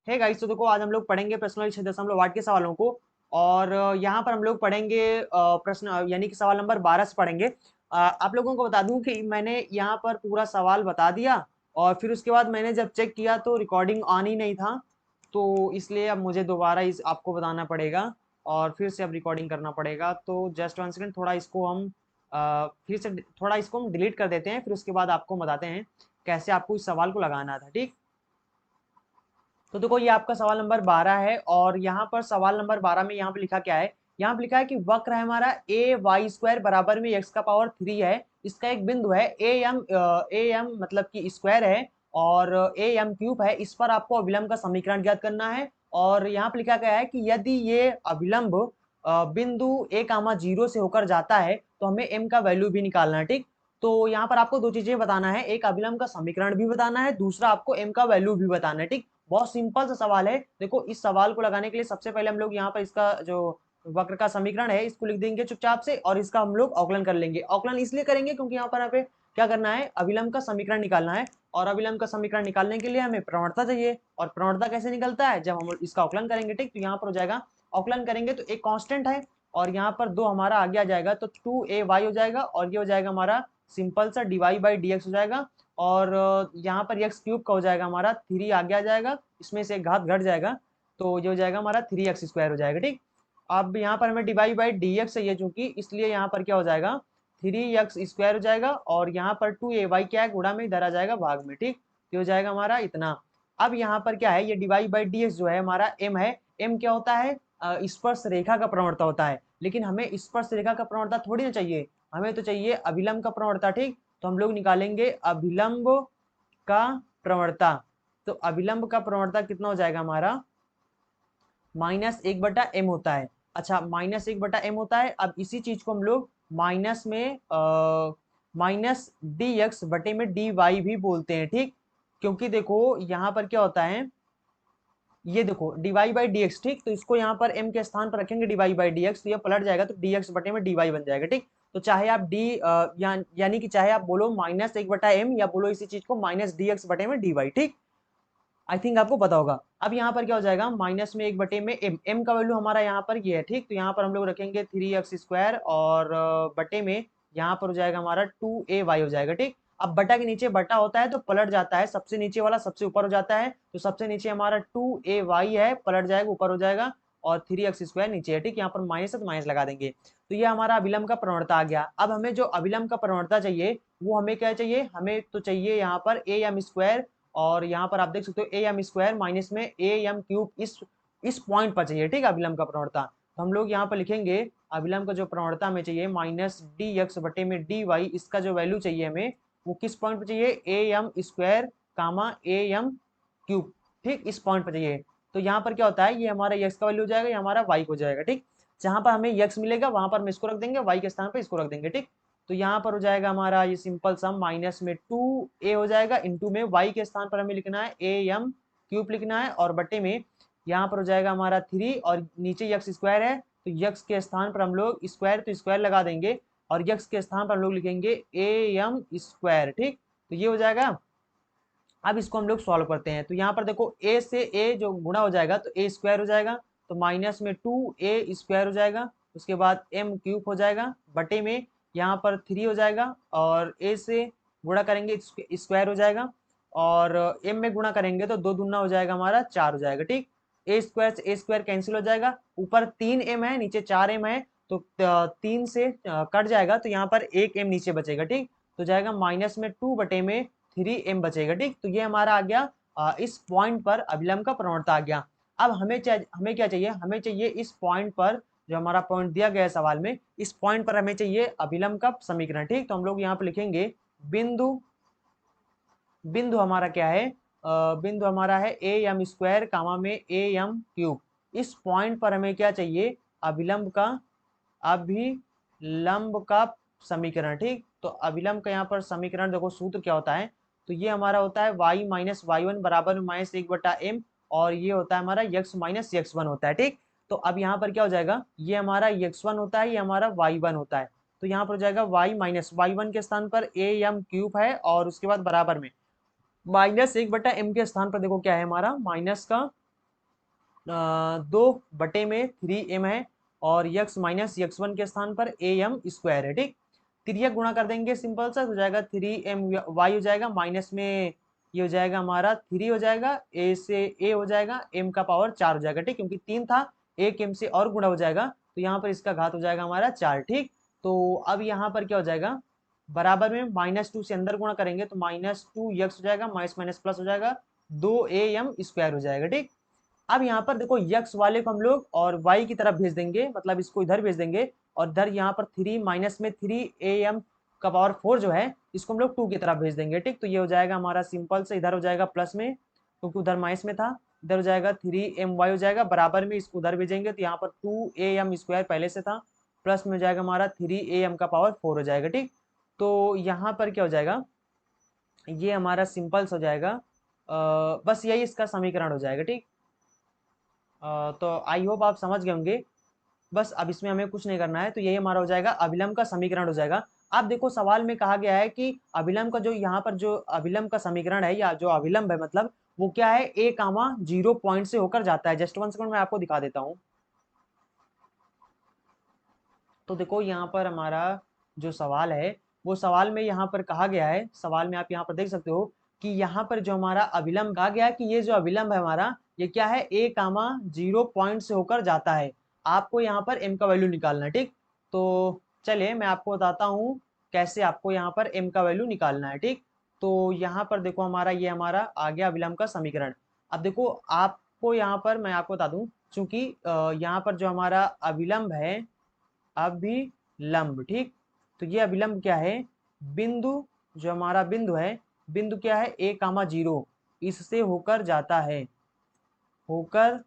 है गाइस। तो देखो आज हम लोग पढ़ेंगे प्रश्न 6.8 के सवालों को, और यहाँ पर हम लोग पढ़ेंगे प्रश्न यानी कि सवाल नंबर 12 से पढ़ेंगे। आप लोगों को बता दूं कि मैंने यहाँ पर पूरा सवाल बता दिया, और फिर उसके बाद मैंने जब चेक किया तो रिकॉर्डिंग ऑन ही नहीं था, तो इसलिए अब मुझे दोबारा इस आपको बताना पड़ेगा और फिर से अब रिकॉर्डिंग करना पड़ेगा। तो जस्ट वन सेकंड, थोड़ा इसको हम फिर से थोड़ा इसको हम डिलीट कर देते हैं, फिर उसके बाद आपको बताते हैं कैसे आपको इस सवाल को लगाना था। ठीक, तो देखो ये आपका सवाल नंबर 12 है, और यहाँ पर सवाल नंबर 12 में यहाँ पे लिखा क्या है। यहाँ पे लिखा है कि वक्र है हमारा ए वाई स्क्वायर बराबर में एक्स का पावर 3 है, इसका एक बिंदु है ए एम मतलब कि स्क्वायर है, और ए एम क्यूब है, इस पर आपको अभिलंब का समीकरण ज्ञात करना है। और यहाँ पे लिखा गया है कि यदि ये अभिलंब बिंदु ए कामा 0 से होकर जाता है तो हमें एम का वैल्यू भी निकालना है। ठीक, तो यहाँ पर आपको दो चीजें बताना है, एक अभिलंब का समीकरण भी बताना है, दूसरा आपको एम का वैल्यू भी बताना है। ठीक, बहुत सिंपल सा सवाल है। देखो इस सवाल को लगाने के लिए सबसे पहले हम लोग यहाँ पर इसका जो वक्र का समीकरण है इसको लिख देंगे चुपचाप से, और इसका हम लोग अवकलन कर लेंगे। अवकलन इसलिए करेंगे क्योंकि यहाँ पे क्या करना है, अभिलंब का समीकरण निकालना है, और अभिलंब का समीकरण निकालने के लिए हमें प्रवणता चाहिए, और प्रवणता कैसे निकलता है, जब हम इसका अवकलन करेंगे। ठीक, तो यहाँ पर हो जाएगा अवकलन करेंगे तो एक कांस्टेंट है, और यहाँ पर दो हमारा आगे आ जाएगा तो 2ay हो जाएगा, और ये हो जाएगा हमारा सिंपल सा dy/dx हो जाएगा, और यहाँ पर एक्स क्यूब का हो जाएगा हमारा 3 आगे आ जाएगा, इसमें से एक घात घट जाएगा, तो ये हो जाएगा हमारा 3x² हो जाएगा। ठीक, अब यहाँ पर हमें dy/dx चाहिए चूंकि, इसलिए यहाँ पर क्या हो जाएगा 3x² हो जाएगा, और यहाँ पर 2ay क्या है, गुणा में इधर आ जाएगा भाग में। ठीक, ये हो जाएगा हमारा इतना। अब यहाँ पर क्या है, ये dy/dx जो है हमारा m है, m क्या होता है, स्पर्श रेखा का प्रवणता होता है, लेकिन हमें स्पर्श रेखा का प्रवणता थोड़ी ना चाहिए, हमें तो चाहिए अभिलंब का प्रवणता। ठीक, तो हम लोग निकालेंगे अभिलंब का प्रवणता। तो अभिलंब का प्रवणता कितना हो जाएगा हमारा, -1/m होता है। अच्छा, -1/m होता है। अब इसी चीज को हम लोग माइनस में -dx/dy भी बोलते हैं। ठीक, क्योंकि देखो यहाँ पर क्या होता है, ये देखो dy/dx। ठीक, तो इसको यहाँ पर m के स्थान पर रखेंगे dy/dx, तो ये पलट जाएगा तो dx/dy बन जाएगा। ठीक, तो चाहे आप यानी कि चाहे आप बोलो -1/m या बोलो इसी चीज को -dx/dy। ठीक, आई थिंक आपको पता होगा। अब यहाँ पर क्या हो जाएगा, माइनस में 1/m में m का वैल्यू हमारा यहाँ पर ये है। ठीक, तो यहाँ पर हम लोग रखेंगे 3x², और बटे में यहाँ पर हो जाएगा हमारा 2ay हो जाएगा। ठीक, अब बटा के नीचे बटा होता है तो पलट जाता है, सबसे नीचे वाला सबसे ऊपर हो जाता है, तो सबसे नीचे हमारा 2ay है, पलट जाएगा ऊपर हो जाएगा, और 3x² नीचे है। ठीक, यहाँ पर माइनस है तो माइनस लगा देंगे, तो ये हमारा अभिलंब का प्रवणता आ गया। अब हमें जो अभिलंब का प्रवणता चाहिए वो हमें क्या चाहिए, हमें तो चाहिए यहाँ पर am², और यहाँ पर आप देख सकते हो am² माइनस में am³ इस पॉइंट पर चाहिए। ठीक, अभिलंब का प्रवणता, तो हम लोग यहाँ पर लिखेंगे अभिलंब का जो प्रवणता हमें चाहिए -dx/dy, इसका जो वैल्यू चाहिए हमें वो किस पॉइंट पर चाहिए, am² कामा am³। ठीक, इस पॉइंट पर चाहिए। तो यहाँ पर क्या होता है, ये हमारा x का वैल्यू हो जाएगा, ये हमारा y को जाएगा। ठीक, जहां पर हमें x मिलेगा वहां पर हम इसको रख देंगे, y के स्थान पर इसको रख देंगे। ठीक, तो यहाँ पर हो जाएगा हमारा ये सिंपल सम माइनस में 2a हो जाएगा, इंटू में y के स्थान पर हमें लिखना है am³ लिखना है, और बटे में यहाँ पर हो जाएगा हमारा 3, और नीचे x² है तो x के स्थान पर हम लोग स्क्वायर तो स्क्वायर लगा देंगे, और x के स्थान पर हम लोग लिखेंगे am²। ठीक, तो ये हो जाएगा। अब इसको हम लोग सॉल्व करते हैं, तो यहाँ पर देखो a से a जो गुणा हो जाएगा तो a² हो जाएगा, तो माइनस में 2a² हो जाएगा, उसके बाद m³ हो जाएगा, बटे में यहाँ पर 3 हो जाएगा, और a से गुणा करेंगे स्क्वायर हो जाएगा, और m में गुणा करेंगे तो 2 दूना हो जाएगा हमारा 4 हो जाएगा। ठीक, a² से a² कैंसिल हो जाएगा, ऊपर 3m है नीचे 4m है, तो 3 से कट जाएगा, तो यहाँ पर 1m नीचे बचेगा। ठीक, तो जाएगा माइनस में 2 बटे में 3m बचेगा। ठीक, तो ये हमारा आ गया इस पॉइंट पर अभिलंब का प्रवणता आ गया। अब हमें क्या चाहिए, हमें चाहिए इस पॉइंट पर जो हमारा पॉइंट दिया गया है सवाल में, इस पॉइंट पर हमें चाहिए अभिलंब का समीकरण। ठीक, तो हम लोग यहाँ पे लिखेंगे बिंदु बिंदु हमारा क्या है, बिंदु हमारा है am² कामा में am³। इस पॉइंट पर हमें क्या चाहिए, अभिलंब का समीकरण। ठीक, तो अभिलंब का यहाँ पर समीकरण देखो सूत्र क्या होता है, तो ये हमारा होता है y - y1 बराबर -1/m, और ये होता है हमारा x - x1 होता है। ठीक, तो अब यहाँ पर क्या हो जाएगा, ये हमारा x1 होता है, ये हमारा y1 होता है, तो यहाँ पर हो जाएगा y - y1 के स्थान पर am³ है, और उसके बाद बराबर में -1/m के स्थान पर देखो क्या है हमारा, माइनस का 2/3m है और यक्स माइनस x1 के स्थान पर am स्क्वायर है, ठीक। तिर्यक गुणा कर देंगे सिंपल सा, हो जाएगा 3my हो जाएगा, माइनस में ये हो जाएगा हमारा 3 हो जाएगा, a से a हो जाएगा, m का पावर 4 हो जाएगा, ठीक, क्योंकि 3 था, एक m से और गुणा हो जाएगा तो यहाँ पर इसका घात हो जाएगा हमारा 4, ठीक। तो अब यहाँ पर क्या हो जाएगा, बराबर में -2 से अंदर गुणा करेंगे तो -2x हो जाएगा, माइनस माइनस प्लस हो जाएगा, 2am स्क्वायर हो जाएगा, ठीक। अब यहाँ पर देखो यक्स वाले को हम लोग और y की तरफ भेज देंगे, मतलब इसको इधर भेज देंगे और इधर यहाँ पर 3 माइनस में 3am का पावर 4 जो है इसको हम लोग 2 की तरफ भेज देंगे, ठीक। तो ये हो जाएगा हमारा सिंपल से, इधर हो जाएगा प्लस में क्योंकि उधर माइनस में था, इधर हो जाएगा 3my हो जाएगा, बराबर में इसको उधर भेजेंगे तो यहाँ पर 2am स्क्वायर पहले से था, प्लस में हो जाएगा हमारा 3am का पावर 4 हो जाएगा, ठीक। तो यहाँ पर क्या हो जाएगा, ये हमारा सिंपल हो जाएगा, बस यही इसका समीकरण हो जाएगा, ठीक। तो आई होप आप समझ गए होंगे। बस अब इसमें हमें कुछ नहीं करना है, तो यही हमारा हो जाएगा अभिलंब का समीकरण हो जाएगा। अब देखो सवाल में कहा गया है कि अभिलंब का जो यहाँ पर जो अभिलंब का समीकरण है या जो अभिलंब है मतलब वो क्या है, a कामा 0 पॉइंट से होकर जाता है। जस्ट 1 सेकंड मैं आपको दिखा देता हूँ। तो देखो यहाँ पर हमारा जो सवाल है वो सवाल में यहाँ पर कहा गया है, सवाल में आप यहाँ पर देख सकते हो कि यहाँ पर जो हमारा अभिलंब कहा गया है कि ये जो अभिलंब है हमारा ये क्या है, a कामा 0 पॉइंट से होकर जाता है। आपको यहाँ पर m का वैल्यू निकालना है, ठीक। तो चलिए मैं आपको बताता हूँ कैसे आपको यहाँ पर m का वैल्यू निकालना है, ठीक। तो यहाँ पर देखो हमारा ये हमारा आ गया अभिलंब का समीकरण। अब देखो आपको यहाँ पर मैं आपको बता दूं, चूंकि यहाँ पर जो हमारा अभिलंब है अभिलंब, ठीक। तो ये अभिलंब क्या है, बिंदु, जो हमारा बिंदु है, बिंदु क्या है a कामा 0 इससे होकर जाता है, होकर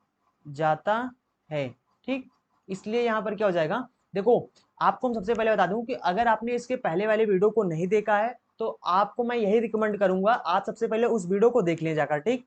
जाता है, ठीक। इसलिए यहाँ पर क्या हो जाएगा, देखो आपको हम सबसे पहले बता दूं कि अगर आपने इसके पहले वाले वीडियो को नहीं देखा है तो आपको मैं यही रिकमेंड करूंगा आप सबसे पहले उस वीडियो को देख लें जाकर, ठीक।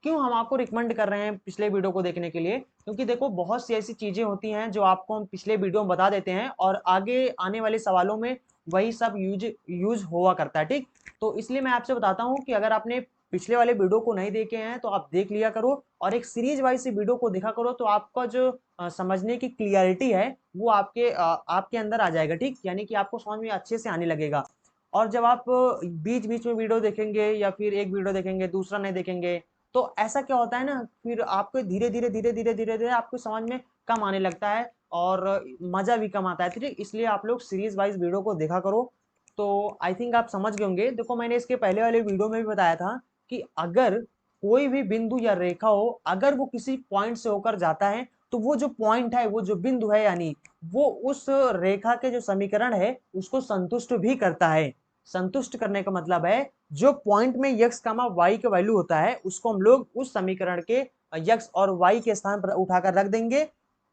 क्यों हम आपको रिकमेंड कर रहे हैं पिछले वीडियो को देखने के लिए, क्योंकि देखो बहुत सी ऐसी चीजें होती हैं जो आपको हम पिछले वीडियो में बता देते हैं और आगे आने वाले सवालों में वही सब यूज हुआ करता है, ठीक। तो इसलिए मैं आपसे बताता हूँ कि अगर आपने पिछले वाले वीडियो को नहीं देखे हैं तो आप देख लिया करो और एक सीरीज वाइज से वीडियो को देखा करो, तो आपका जो समझने की क्लियरिटी है वो आपके अंदर आ जाएगा, ठीक। यानी कि आपको समझ में अच्छे से आने लगेगा। और जब आप बीच बीच में वीडियो देखेंगे या फिर एक वीडियो देखेंगे दूसरा नहीं देखेंगे तो ऐसा क्या होता है ना, फिर आपको धीरे धीरे धीरे धीरे धीरे धीरे आपको समझ में कम आने लगता है और मजा भी कम आता है, ठीक। इसलिए आप लोग सीरीज वाइज वीडियो को देखा करो। तो आई थिंक आप समझ गए होंगे। देखो मैंने इसके पहले वाले वीडियो में भी बताया था कि अगर कोई भी बिंदु या रेखा हो, अगर वो किसी पॉइंट से होकर जाता है तो वो जो पॉइंट है, वो जो बिंदु है, यानी वो उस रेखा के जो समीकरण है उसको संतुष्ट भी करता है। संतुष्ट करने का मतलब है जो पॉइंट में यक्स कामा वाई का वैल्यू होता है उसको हम लोग उस समीकरण के यक्स और वाई के स्थान पर उठाकर रख देंगे,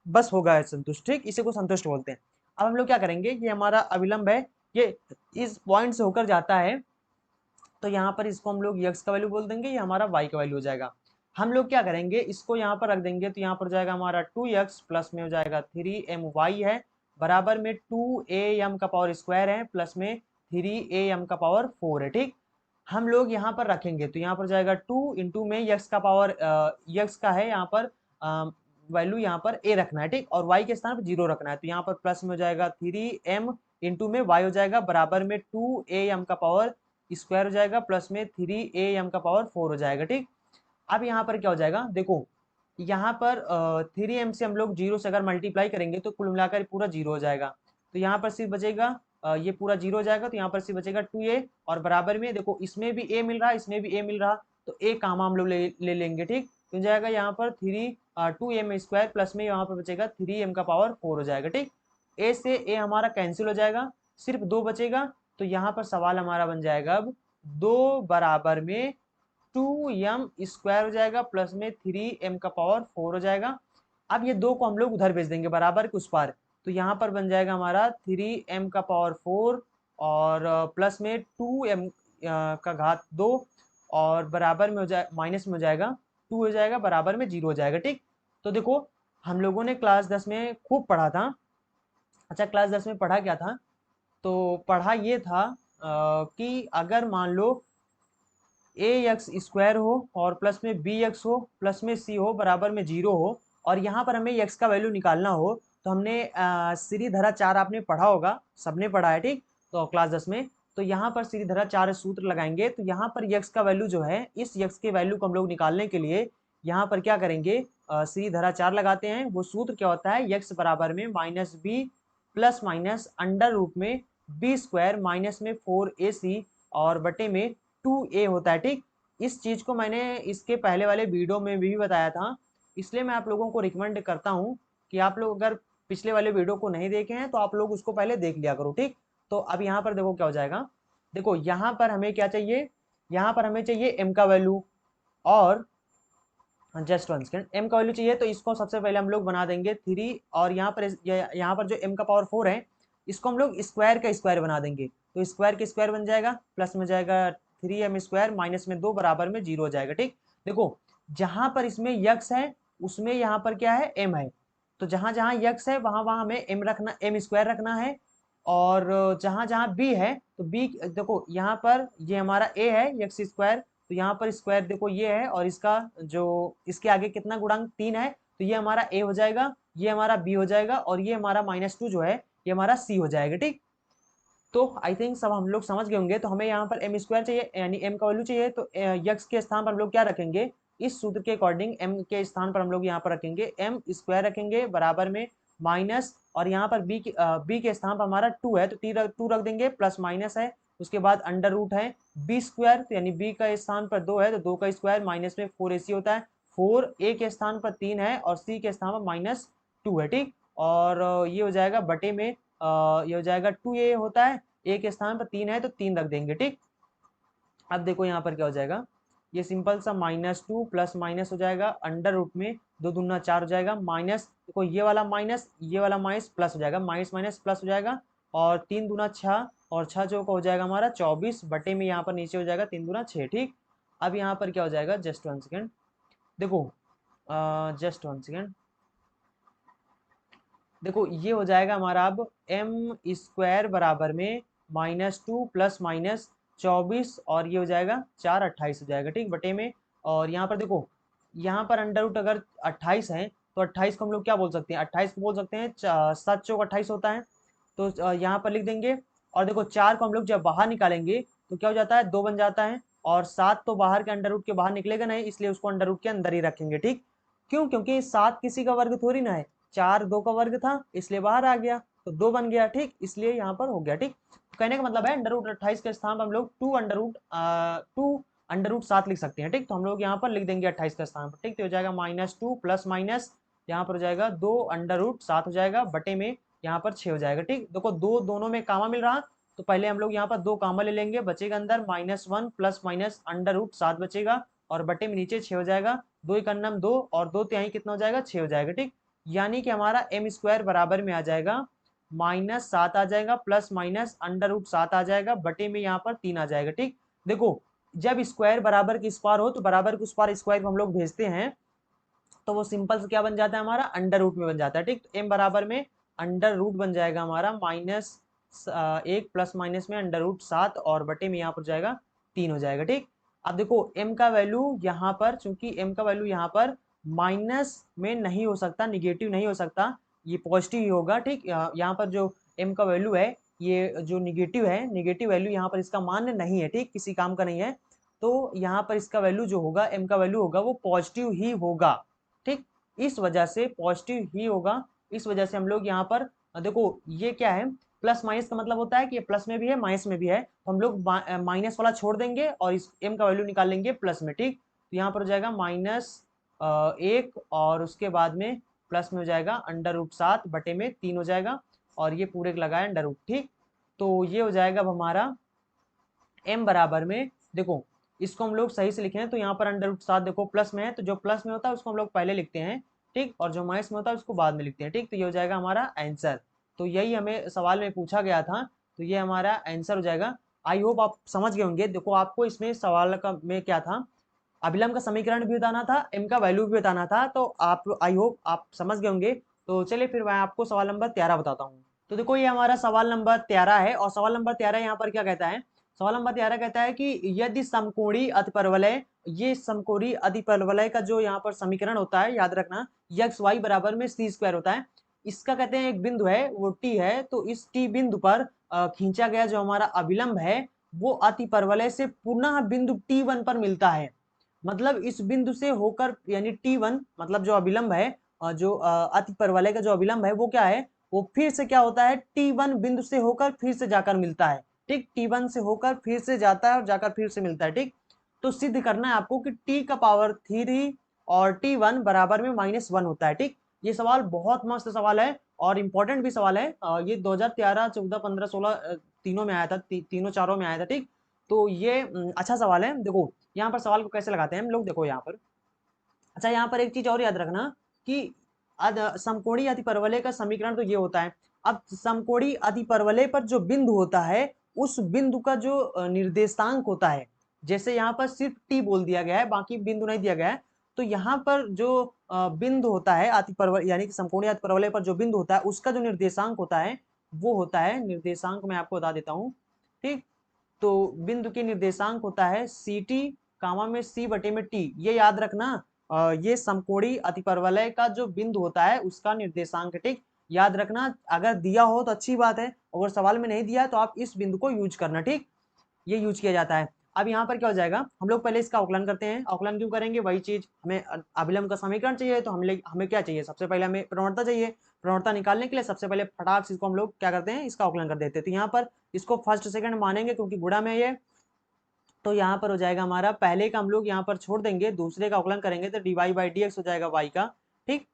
बस हो गया संतुष्ट, ठीक। इसी को संतुष्ट बोलते हैं। अब हम लोग क्या करेंगे, ये हमारा अविलंब है, ये इस पॉइंट से होकर जाता है तो यहाँ पर इसको हम लोग यक्स का वैल्यू बोल देंगे, ये हमारा वाई का वैल्यू हो जाएगा। हम लोग क्या करेंगे, इसको यहाँ पर रख देंगे तो यहाँ पर जाएगा हमारा 2x प्लस में हो जाएगा 3my है, बराबर में 2am का पावर स्क्वायर है प्लस में 3am का पावर 4 है, ठीक। हम लोग यहाँ पर रखेंगे तो यहाँ पर जाएगा 2 इंटू में यक्स का पावर यक्स का है यहाँ पर वैल्यू यहाँ पर a रखना है, ठीक। और y के स्थान पर 0 रखना है तो यहाँ पर प्लस में हो जाएगा 3m इंटू में y हो जाएगा बराबर में 2am का पावर स्क्वायर हो जाएगा प्लस में 3am का पावर 4 हो जाएगा, ठीक। अब यहाँ पर क्या हो जाएगा, देखो यहाँ पर 3m से हम लोग 0 से अगर मल्टीप्लाई करेंगे तो कुल मिलाकर पूरा 0 हो जाएगा, तो यहाँ पर सिर्फ बचेगा ये पूरा 0 हो जाएगा तो यहाँ पर सिर्फ बचेगा 2a और बराबर में देखो इसमें भी a मिल रहा है इसमें भी a मिल रहा, तो a कामा हम लोग ले लेंगे, ठीक। तो जाएगा यहाँ पर 2m स्क्वायर प्लस में यहाँ पर बचेगा 3m का पावर 4 हो जाएगा, ठीक। a से a हमारा कैंसिल हो जाएगा, सिर्फ 2 बचेगा, तो यहाँ पर सवाल हमारा बन जाएगा अब 2 बराबर में 2m स्क्वायर हो जाएगा प्लस में 3m का पावर 4 हो जाएगा। अब ये 2 को हम लोग उधर भेज देंगे बराबर के उस पार, तो यहाँ पर बन जाएगा हमारा 3m का पावर 4 और प्लस में 2m का घात 2 और बराबर में हो जाए माइनस में हो जाएगा 2 हो जाएगा बराबर में 0 हो जाएगा, ठीक। तो देखो हम लोगों ने क्लास 10 में खूब पढ़ा था। अच्छा क्लास 10 में पढ़ा क्या था, तो पढ़ा ये था कि अगर मान लो ए एक्स स्क्वायर हो और प्लस में बी एक्स हो प्लस में सी हो बराबर में 0 हो और यहाँ पर हमें x का वैल्यू निकालना हो तो हमने सीधी धारा 4 आपने पढ़ा होगा, सबने पढ़ा है ठीक, तो क्लास 10 में। तो यहाँ पर सीधी धारा 4 सूत्र लगाएंगे, तो यहाँ पर x का वैल्यू जो है, इस x के वैल्यू को हम लोग निकालने के लिए यहाँ पर क्या करेंगे, सीधी धारा 4 लगाते हैं। वो सूत्र क्या होता है, x बराबर में minus b plus minus under root में बी स्क्वायर माइनस में 4ac और बटे में 2a होता है ठीक। इस चीज को मैंने इसके पहले वाले वीडियो में भी बताया था, इसलिए मैं आप लोगों को रिकमेंड करता हूँ कि आप लोग अगर पिछले वाले वीडियो को नहीं देखे हैं तो आप लोग उसको पहले देख लिया करो ठीक। तो अब यहाँ पर देखो क्या हो जाएगा, देखो यहाँ पर हमें क्या चाहिए, यहाँ पर हमें चाहिए m का वैल्यू, और जस्ट वन सेकेंड, m का वैल्यू चाहिए तो इसको सबसे पहले हम लोग बना देंगे 3, और यहाँ पर जो m का पावर 4 है इसको हम लोग स्क्वायर का स्क्वायर बना देंगे, तो स्क्वायर का स्क्वायर बन जाएगा, प्लस में जाएगा 3m स्क्वायर माइनस में 2 बराबर में 0 हो जाएगा ठीक। देखो जहां पर इसमें यक्स है उसमें यहाँ पर क्या है, m है, तो जहां जहां यक्स है वहां वहां हमें m रखना, m स्क्वायर रखना है, और जहां जहां b है तो b देखो यहाँ पर ये हमारा a है यक्स स्क्वायर, तो यहाँ पर स्क्वायर देखो ये है, और इसका जो इसके आगे कितना गुणांक 3 है, तो ये हमारा a हो जाएगा, ये हमारा b हो जाएगा, और ये हमारा -2 जो है ये हमारा c हो जाएगा ठीक। तो आई थिंक सब हम लोग समझ गए होंगे। तो हमें यहाँ पर m स्क्वायर चाहिए यानी m का वैल्यू चाहिए, तो यक्स के स्थान पर हम लोग क्या रखेंगे, इस सूत्र के अकॉर्डिंग m के स्थान पर हम लोग यहाँ पर रखेंगे m स्क्वायर रखेंगे बराबर में माइनस, और यहाँ पर b के स्थान पर हमारा 2 है तो 2 रख देंगे, प्लस माइनस है, उसके बाद अंडर रूट है b स्क्वायर, तो यानी b का स्थान पर 2 है तो 2 का स्क्वायर माइनस में 4ac होता है, 4 a के स्थान पर 3 है और c के स्थान पर -2 है ठीक। और ये हो जाएगा बटे में ये हो जाएगा 2a होता है, a के स्थान पर 3 है तो 3 रख देंगे ठीक। अब देखो यहाँ पर क्या हो जाएगा, ये सिंपल सा -2 प्लस माइनस हो जाएगा, अंडर रूट में 2 दूना 4 हो जाएगा, माइनस देखो ये वाला माइनस ये वाला माइनस प्लस हो जाएगा, माइनस माइनस प्लस हो जाएगा, और 3 दूना 6 और 6 जो का हो जाएगा हमारा 24 बटे में यहाँ पर नीचे हो जाएगा 3 दूना 6 ठीक। अब यहाँ पर क्या हो जाएगा, जस्ट वन सेकेंड, देखो जस्ट वन सेकेंड, देखो ये हो जाएगा हमारा अब m स्क्वायर बराबर में -2 प्लस माइनस 24, और ये हो जाएगा 4 28 हो जाएगा ठीक बटे में। और यहाँ पर देखो यहाँ पर अंडर रूट अगर 28 है तो 28 को हम लोग क्या बोल सकते हैं, 28 को बोल सकते हैं 7 चौक 28 होता है, तो यहाँ पर लिख देंगे। और देखो 4 को हम लोग जब बाहर निकालेंगे तो क्या हो जाता है, 2 बन जाता है, और 7 तो बाहर के अंडर रूट के बाहर निकलेगा नहीं, इसलिए उसको अंडर रूट के अंदर ही रखेंगे ठीक। क्यों, क्योंकि 7 किसी का वर्ग थोड़ी ना है, 4 2 का वर्ग था इसलिए बाहर आ गया तो 2 बन गया ठीक, इसलिए यहाँ पर हो गया ठीक। तो कहने का मतलब है अंडर रूट 28 के स्थान पर हम लोग 2 अंडर रूट 7 लिख सकते हैं ठीक। तो हम लोग यहाँ पर लिख देंगे 28 के स्थान पर ठीक, तो हो जाएगा -2 प्लस माइनस यहाँ पर हो जाएगा 2 अंडर रूट 7 हो जाएगा बटे में यहाँ पर 6 हो जाएगा ठीक। देखो दो दोनों में कामा मिल रहा, तो पहले हम लोग यहाँ पर 2 कामा ले लेंगे, बचेगा अंदर -1 प्लस माइनस अंडर रूट 7 बचेगा, और बटे में नीचे 6 हो जाएगा, 2 एकन्नम 2 और 2 तिहाई कितना हो जाएगा 6 हो जाएगा ठीक। यानी कि हमारा m स्क्वायर बराबर में आ जाएगा -7 आ जाएगा प्लस माइनस अंडर रूट 7 आ जाएगा बटे में यहाँ पर 3 आ जाएगा ठीक। देखो जब स्क्वायर बराबर के इस पार हो तो बराबर के उस पार स्क्वायर को हम लोग भेजते हैं तो वो सिंपल से क्या बन जाता है हमारा, अंडर रूट में बन जाता है ठीक। तो m बराबर में अंडर रूट बन जाएगा हमारा -1 प्लस माइनस में अंडर रूट 7 और बटे में यहाँ पर जाएगा 3 हो जाएगा ठीक। अब देखो m का वैल्यू यहाँ पर, चूंकि m का वैल्यू यहाँ पर माइनस में नहीं हो सकता, निगेटिव नहीं हो सकता, ये पॉजिटिव ही होगा ठीक। यहाँ पर जो m का वैल्यू है ये जो निगेटिव है, निगेटिव वैल्यू यहाँ पर इसका मान्य नहीं है ठीक, किसी काम का नहीं है, तो यहाँ पर इसका वैल्यू जो होगा m का वैल्यू होगा वो पॉजिटिव ही होगा ठीक। इस वजह से पॉजिटिव ही होगा, इस वजह से हम लोग यहाँ पर देखो ये क्या है, प्लस माइनस का मतलब होता है कि ये प्लस में भी है माइनस में भी है, तो हम लोग माइनस वाला छोड़ देंगे और इस m का वैल्यू निकाल लेंगे प्लस में ठीक। तो यहाँ पर हो जाएगा -1 और उसके बाद में प्लस में हो जाएगा अंडर रूट 7 बटे में 3 हो जाएगा, और ये पूरे लगाए अंडर रूट ठीक। तो ये हो जाएगा अब हमारा m बराबर में, देखो इसको हम लोग सही से लिखे हैं तो यहाँ पर अंडर रूट 7 देखो प्लस में है, तो जो प्लस में होता है उसको हम लोग पहले लिखते हैं ठीक, और जो माइनस में होता है उसको बाद में लिखते हैं ठीक। तो ये हो जाएगा हमारा आंसर, तो यही हमें सवाल में पूछा गया था, तो ये हमारा आंसर हो जाएगा। आई होप आप समझ गए होंगे। देखो आपको इसमें सवाल का में क्या था, अभिलंब का समीकरण भी बताना था, m का वैल्यू भी बताना था, तो आप आई होप आप समझ गए होंगे। तो चलिए फिर मैं आपको सवाल नंबर 13 बताता हूँ। तो देखो ये हमारा सवाल नंबर 13 है, और सवाल नंबर 13 यहाँ पर क्या कहता है, सवाल नंबर 13 कहता है कि यदि समकोणीय अतिपरवलय, ये समकोणीय अतिपरवलय का जो यहाँ पर समीकरण होता है, याद रखना एक्स वाई बराबर में सी स्क्वायर होता है। इसका कहते हैं एक बिंदु है वो टी है, तो इस टी बिंदु पर खींचा गया जो हमारा अभिलंब है वो अतिपरवलय से पुनः बिंदु T1 पर मिलता है। मतलब इस बिंदु से होकर यानी T1 मतलब जो अभिलंब है जो अतिपरवलय का जो अभिलंब है वो क्या है, वो फिर से क्या होता है T1 बिंदु से होकर फिर से जाकर मिलता है। ठीक, T1 से होकर फिर से जाता है और जाकर फिर से मिलता है। ठीक, तो सिद्ध करना है आपको कि T का पावर 3 और T1 बराबर में -1 होता है। ठीक, ये सवाल बहुत मस्त सवाल है और इम्पोर्टेंट भी सवाल है। ये 2013, 14, 15, 16 तीनों में आया था, तीनों चारों में आया था। ठीक, तो ये अच्छा सवाल है। देखो यहाँ पर सवाल को कैसे लगाते हैं हम लोग, देखो यहाँ पर। अच्छा, यहाँ पर एक चीज और याद रखना कि समकोणीय अतिपरवलय का समीकरण तो ये होता है। अब समकोणीय अतिपरवलय पर जो बिंदु होता है उस बिंदु का जो निर्देशांक होता है, जैसे यहाँ पर सिर्फ टी बोल दिया गया है, बाकी बिंदु नहीं दिया गया है, तो यहाँ पर जो बिंदु होता है अतिपरवलय यानी कि समकोणीय अतिपरवलय पर जो बिंदु होता है उसका जो निर्देशांक होता है वो होता है, निर्देशांक मैं आपको बता देता हूँ। ठीक, तो बिंदु के निर्देशांक होता है सी टी कामा में सी बटे में टी। ये याद रखना ये समकोणीय अतिपरवलय का जो बिंदु होता है उसका निर्देशांक। ठीक, याद रखना, अगर दिया हो तो अच्छी बात है, अगर सवाल में नहीं दिया है तो आप इस बिंदु को यूज करना। ठीक, ये यूज किया जाता है। अब यहाँ पर क्या हो जाएगा, हम लोग पहले इसका अवकलन करते हैं। अवकलन क्यों करेंगे, वही चीज, हमें अभिलंब का समीकरण चाहिए, तो हमें क्या चाहिए, सबसे पहले हमें प्रवणता चाहिए। प्रवणता निकालने के लिए सबसे पहले फटाक से इसको हम लोग क्या करते हैं, इसका अवकलन कर देते हैं। तो यहाँ पर इसको फर्स्ट सेकंड मानेंगे क्योंकि गुणा में ये, तो यहाँ पर हो जाएगा हमारा पहले का हम लोग यहाँ पर छोड़ देंगे, दूसरे का अवकलन करेंगे तो d y by d x हो जाएगा वाई का। ठीक,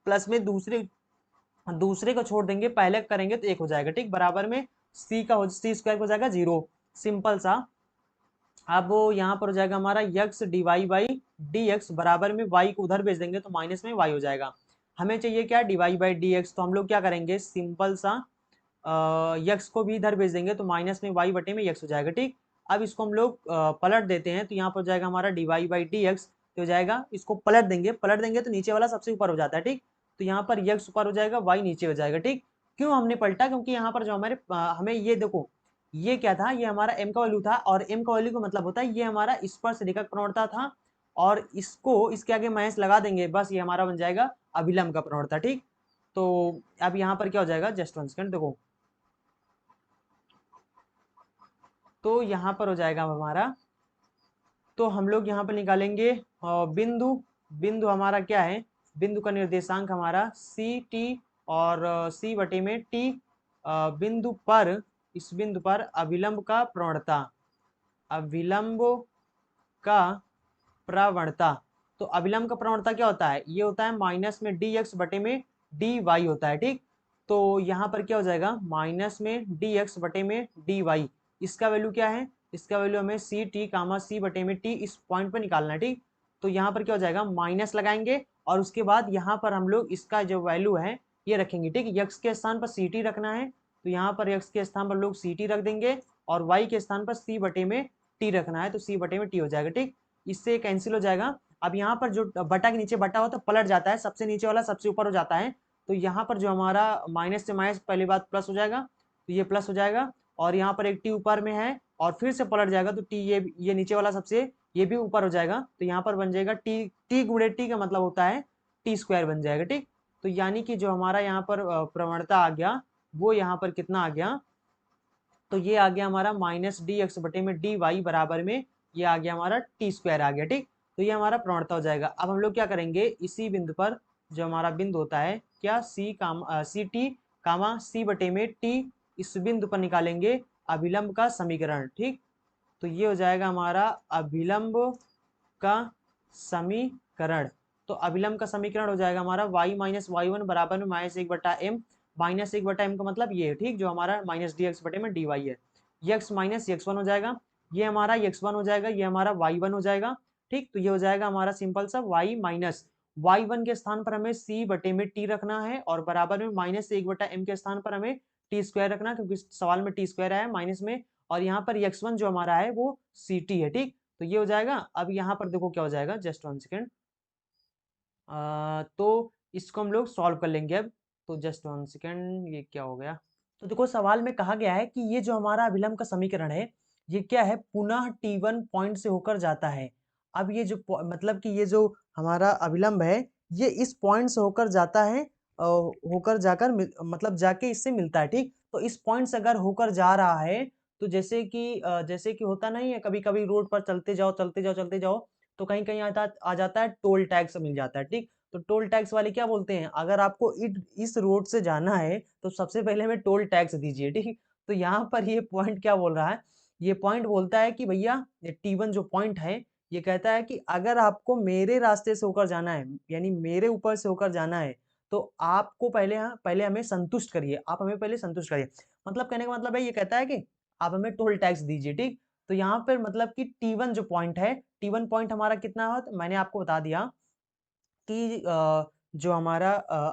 प्लस में दूसरे को छोड़ देंगे, पहले करेंगे तो एक हो जाएगा। ठीक, बराबर में सी स्क्वायर हो जाएगा 0, सिंपल सा। अब यहाँ पर हो जाएगा हमारा x d y by d x बराबर में वाई को उधर भेज देंगे तो माइनस में वाई हो जाएगा। हमें चाहिए क्या, d y by d x, तो हम लोग क्या करेंगे, सिंपल सा यक्स को भी इधर भेज देंगे तो माइनस में वाई बटे में यक्स हो जाएगा। ठीक, अब इसको हम लोग पलट देते हैं तो यहाँ पर हो जाएगा हमारा d y by d x, तो हो जाएगा, इसको पलट देंगे तो नीचे वाला सबसे ऊपर हो जाता है। ठीक, तो यहाँ पर यक्स ऊपर हो जाएगा, वाई नीचे हो जाएगा। ठीक, क्यों हमने पलटा, क्योंकि यहाँ पर जो हमारे हमें ये देखो, ये क्या था, ये हमारा m का वैल्यू था और m का वैल्यू का मतलब होता है ये हमारा स्पर्श रेखा प्रवणता था, और इसको इसके आगे माइनस लगा देंगे, बस ये हमारा बन जाएगा अभिलंब का प्रवणता। ठीक, तो अब यहाँ पर क्या हो जाएगा, जस्ट वन सेकंड देखो, तो यहाँ पर हो जाएगा हमारा, तो हम लोग यहाँ पर निकालेंगे बिंदु, बिंदु हमारा क्या है, बिंदु का निर्देशांक हमारा सी टी और सी बटे में टी, बिंदु पर, इस बिंदु पर अभिलंब का प्रवणता, अभिलंब का प्रवणता, तो अभिलंब का प्रवणता क्या होता है, ये होता है माइनस में डी एक्स बटे में डी वाई होता है। ठीक, तो यहाँ पर क्या हो जाएगा, माइनस में डी एक्स बटे में डी वाई, इसका वैल्यू क्या है, इसका वैल्यू हमें सी टी कामा सी बटे में टी इस पॉइंट पर निकालना है। ठीक, तो यहाँ पर क्या हो जाएगा, माइनस लगाएंगे और उसके बाद यहाँ पर हम लोग इसका जो वैल्यू है ये रखेंगे। ठीक, यक्स के स्थान पर सी टी रखना है, तो यहाँ पर यक्स के स्थान पर लोग सी टी रख देंगे और वाई के स्थान पर सी बटे में टी रखना है, तो सी बटे में टी हो जाएगा। ठीक, इससे कैंसिल हो जाएगा। अब यहाँ पर जो बटा के नीचे बटा होता है पलट जाता है, सबसे नीचे वाला सबसे ऊपर हो जाता है, तो यहाँ पर जो हमारा माइनस से माइनस पहली बात प्लस हो जाएगा, तो ये प्लस हो जाएगा, और यहाँ पर एक टी ऊपर में है और फिर से पलट जाएगा तो टी, ये नीचे वाला सबसे ये भी ऊपर हो जाएगा, तो यहाँ पर बन जाएगा टी, टी गुणे टी का मतलब होता है टी स्क्वायर बन जाएगा। ठीक, तो यानी कि जो हमारा यहाँ पर प्रवणता आ गया वो यहाँ पर कितना आ गया, तो ये आ गया हमारा माइनस डी एक्स बटे में डी वाई बराबर में ये आ गया हमारा टी स्क्वायर आ गया। ठीक, तो ये हमारा प्रवणता हो जाएगा। अब हम लोग क्या करेंगे, इसी बिंदु पर जो हमारा बिंदु होता है क्या, सी टी कामा सी बटे में टी, इस बिंदु पर निकालेंगे अभिलंब का समीकरण। ठीक, तो ये हो जाएगा हमारा अभिलंब का समीकरण, तो अभिलंब का समीकरण हो जाएगा हमारा y माइनस वाई वन बराबर में माइनस एक बटा एम, माइनस एक बटा एम का मतलब ये, ठीक, जो हमारा माइनस डी एक्स बटे में डी वाई है, यक्स माइनस यक्स वन हो जाएगा, ये हमारा यक्स वन हो जाएगा, ये हमारा वाई वन हो जाएगा। ठीक, तो ये हो जाएगा हमारा सिंपल सा y माइनस वाई वन के स्थान पर हमें c बटे में t रखना है और बराबर में माइनस एक बटा एम के स्थान पर हमें टी स्क्वायर रखना, क्योंकि सवाल में टी स्क्वायर आया माइनस में, और यहाँ पर x1 जो हमारा है वो सी टी है। ठीक, तो ये हो जाएगा। अब यहाँ पर देखो क्या हो जाएगा, जस्ट वन सेकेंड, तो इसको हम लोग सॉल्व कर लेंगे अब, तो जस्ट वन सेकेंड, ये क्या हो गया, तो देखो सवाल में कहा गया है कि ये जो हमारा अभिलंब का समीकरण है ये क्या है, पुनः T1 पॉइंट से होकर जाता है। अब ये जो मतलब कि ये जो हमारा अभिलंब है ये इस पॉइंट से होकर जाता है, होकर जाकर मतलब जाके इससे मिलता है, ठीक। तो इस पॉइंट से अगर होकर जा रहा है तो जैसे कि होता नहीं है, कभी कभी रोड पर चलते जाओ चलते जाओ चलते जाओ तो कहीं कहीं आ जाता है टोल टैक्स मिल जाता है, ठीक। तो टोल टैक्स वाले क्या बोलते हैं, अगर आपको इस रोड से जाना है तो सबसे पहले हमें टोल टैक्स दीजिए, ठीक। तो यहाँ पर ये पॉइंट क्या बोल रहा है, ये पॉइंट बोलता है कि भैया ये T1 जो पॉइंट है ये कहता है कि अगर आपको मेरे रास्ते से होकर जाना है, यानी मेरे ऊपर से होकर जाना है, तो आपको पहले हमें संतुष्ट करिए, आप हमें पहले संतुष्ट करिए। मतलब कहने का मतलब है, ये कहता है कि आप हमें टोल टैक्स दीजिए, ठीक। तो यहाँ पर मतलब कि T1 जो पॉइंट है, T1 पॉइंट हमारा कितना है, तो मैंने आपको बता दिया कि जो हमारा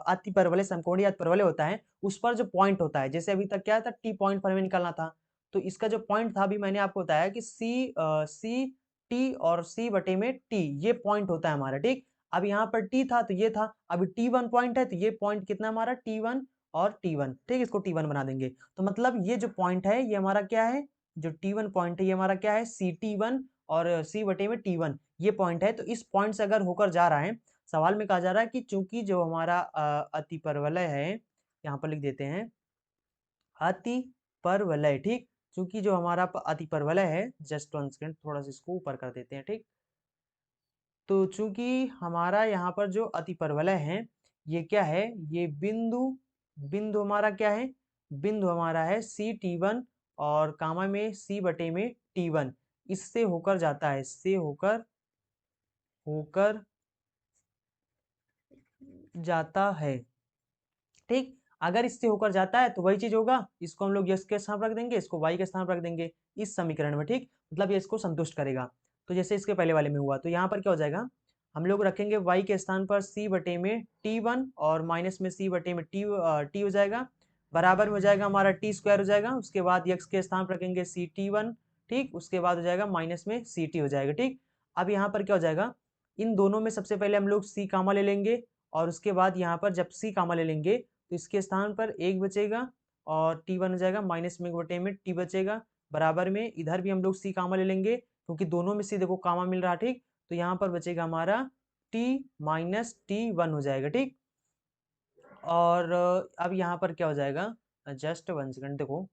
अतिपरवलय समकोणीय अतिपरवलय होता है उस पर जो पॉइंट होता है, जैसे अभी तक क्या था, टी पॉइंट पर हमें निकालना था, तो इसका जो पॉइंट था अभी मैंने आपको बताया कि सी टी और सी बटे में टी, ये पॉइंट होता है हमारा, ठीक। अब यहाँ पर टी था तो ये था, अभी T1 पॉइंट है तो ये पॉइंट कितना हमारा T1 और T1, ठीक। इसको T1 बना देंगे, तो मतलब ये जो पॉइंट है ये हमारा क्या है, जो T1 पॉइंट है ये हमारा क्या है, CT1 और C बटे में T1 ये पॉइंट है। तो इस पॉइंट से अगर होकर जा रहा है, सवाल में कहा जा रहा है कि चूंकि जो हमारा अतिपरवलय है, यहाँ पर लिख देते हैं अतिपरवलय, ठीक। चूंकि जो हमारा अतिपरवलय है, जस्ट वन सेकंड, थोड़ा सा इसको ऊपर कर देते हैं, ठीक। तो चूंकि हमारा यहाँ पर जो अतिपरवलय है ये क्या है, ये बिंदु बिंदु हमारा क्या है, बिंदु हमारा है CT1 और कामा में C बटे में T1, इससे होकर जाता है, इससे होकर होकर जाता है, ठीक। अगर इससे होकर जाता है तो वही चीज होगा, इसको हम लोग यस के स्थान पर रख देंगे, इसको वाई के स्थान पर रख देंगे इस समीकरण में, ठीक। मतलब ये इसको संतुष्ट करेगा। तो जैसे इसके पहले वाले में हुआ, तो यहाँ पर क्या हो जाएगा, हम लोग रखेंगे वाई के स्थान पर C बटे में T1 और माइनस में C बटे में टी हो जाएगा, बराबर में हो जाएगा हमारा टी स्क्वायर हो जाएगा, उसके बाद यक्स के स्थान पर रखेंगे CT1, ठीक। उसके बाद हो जाएगा माइनस में CT हो जाएगा, ठीक। अब यहाँ पर क्या हो जाएगा, इन दोनों में सबसे पहले हम लोग C कामा ले लेंगे, और उसके बाद यहाँ पर जब C कामा ले लेंगे तो इसके स्थान पर एक बचेगा और T1 हो जाएगा, माइनस में बटे में T बचेगा, बराबर में इधर भी हम लोग C कामा ले लेंगे क्योंकि दोनों में C देखो कामा मिल रहा, ठीक। तो यहाँ पर बचेगा हमारा T माइनस T1 हो जाएगा, ठीक। और अब यहाँ पर क्या हो जाएगा, जस्ट वन सेकंड देखो,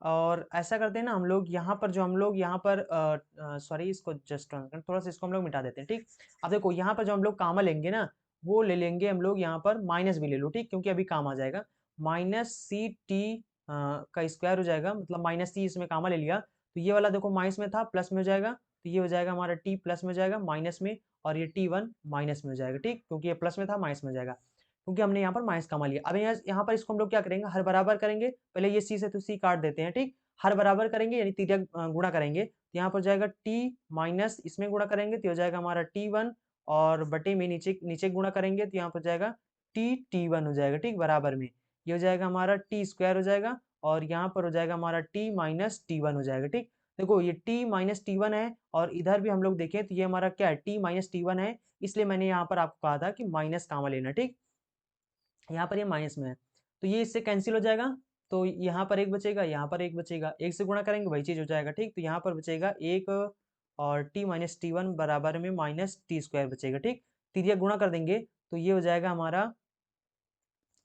और ऐसा करते हैं ना हम लोग, यहाँ पर जो हम लोग यहाँ पर सॉरी इसको जस्ट थोड़ा सा इसको हम लोग मिटा देते हैं, ठीक। अब देखो यहाँ पर जो हम लोग कामा लेंगे ना, वो ले लेंगे हम लोग यहाँ पर माइनस भी ले लो, ठीक, क्योंकि अभी काम आ जाएगा, माइनस सी टी का स्क्वायर हो जाएगा, मतलब माइनस सी इसमें कामा ले लिया तो ये वाला देखो माइनस में था प्लस में हो जाएगा, तो ये हो जाएगा हमारा टी प्लस में हो जाएगा माइनस में, और ये T1 माइनस में हो जाएगा, ठीक, क्योंकि ये प्लस में था माइनस में हो जाएगा, क्योंकि हमने यहाँ पर माइनस कामा लिया। अब यहाँ पर इसको हम लोग क्या करेंगे, हर बराबर करेंगे, पहले ये सी से तो सी काट देते हैं, ठीक। हर बराबर करेंगे यानी तिर्यक गुणा करेंगे, तो यहाँ पर जाएगा टी माइनस इसमें गुणा करेंगे तो हो जाएगा हमारा T1, और बटे में नीचे नीचे गुणा करेंगे तो यहाँ पर जाएगा T1 हो जाएगा, ठीक, बराबर में ये हो जाएगा हमारा टी स्क्वायर हो जाएगा, और यहाँ पर हो जाएगा हमारा T माइनस T1 हो जाएगा, ठीक। देखो ये T माइनस T1 है, और इधर भी हम लोग देखें तो ये हमारा क्या है, T माइनस T1 है, इसलिए मैंने यहाँ पर आपको कहा था कि माइनस कामा लेना, ठीक। यहाँ पर ये माइनस में है तो ये इससे कैंसिल हो जाएगा, तो यहाँ पर एक बचेगा, यहाँ पर एक बचेगा, एक से गुणा करेंगे वही चीज हो जाएगा, ठीक। तो यहाँ पर बचेगा एक, और T माइनस T1 बराबर में माइनस टी स्क्वायर बचेगा, ठीक। तिर्यक गुणा कर देंगे तो ये हो जाएगा हमारा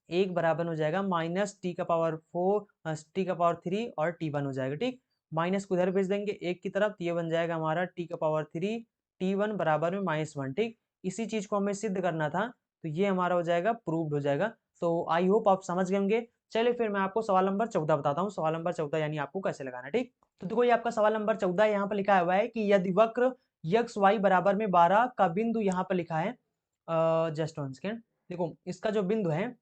एक बराबर हो जाएगा माइनस टी का पावर 4 टी का पावर 3 और T1 हो जाएगा, ठीक। माइनस को उधर भेज देंगे एक की तरफ, तो ये बन जाएगा हमारा टी का पावर 3 T1 बराबर में -1, ठीक। इसी चीज को हमें सिद्ध करना था, तो ये हमारा हो जाएगा प्रूव्ड हो जाएगा। तो आई होप आप समझ गए होंगे। चलिए फिर मैं आपको सवाल नंबर 14 बताता हूँ, सवाल नंबर 14 यानी आपको कैसे लगाना, ठीक। तो देखो ये आपका सवाल नंबर 14 यहाँ पर लिखा हुआ है कि यदि वक्र यक्स वाई बराबर में 12 का बिंदु यहाँ पर लिखा है, जस्ट वन सेकेंड, देखो इसका जो बिंदु है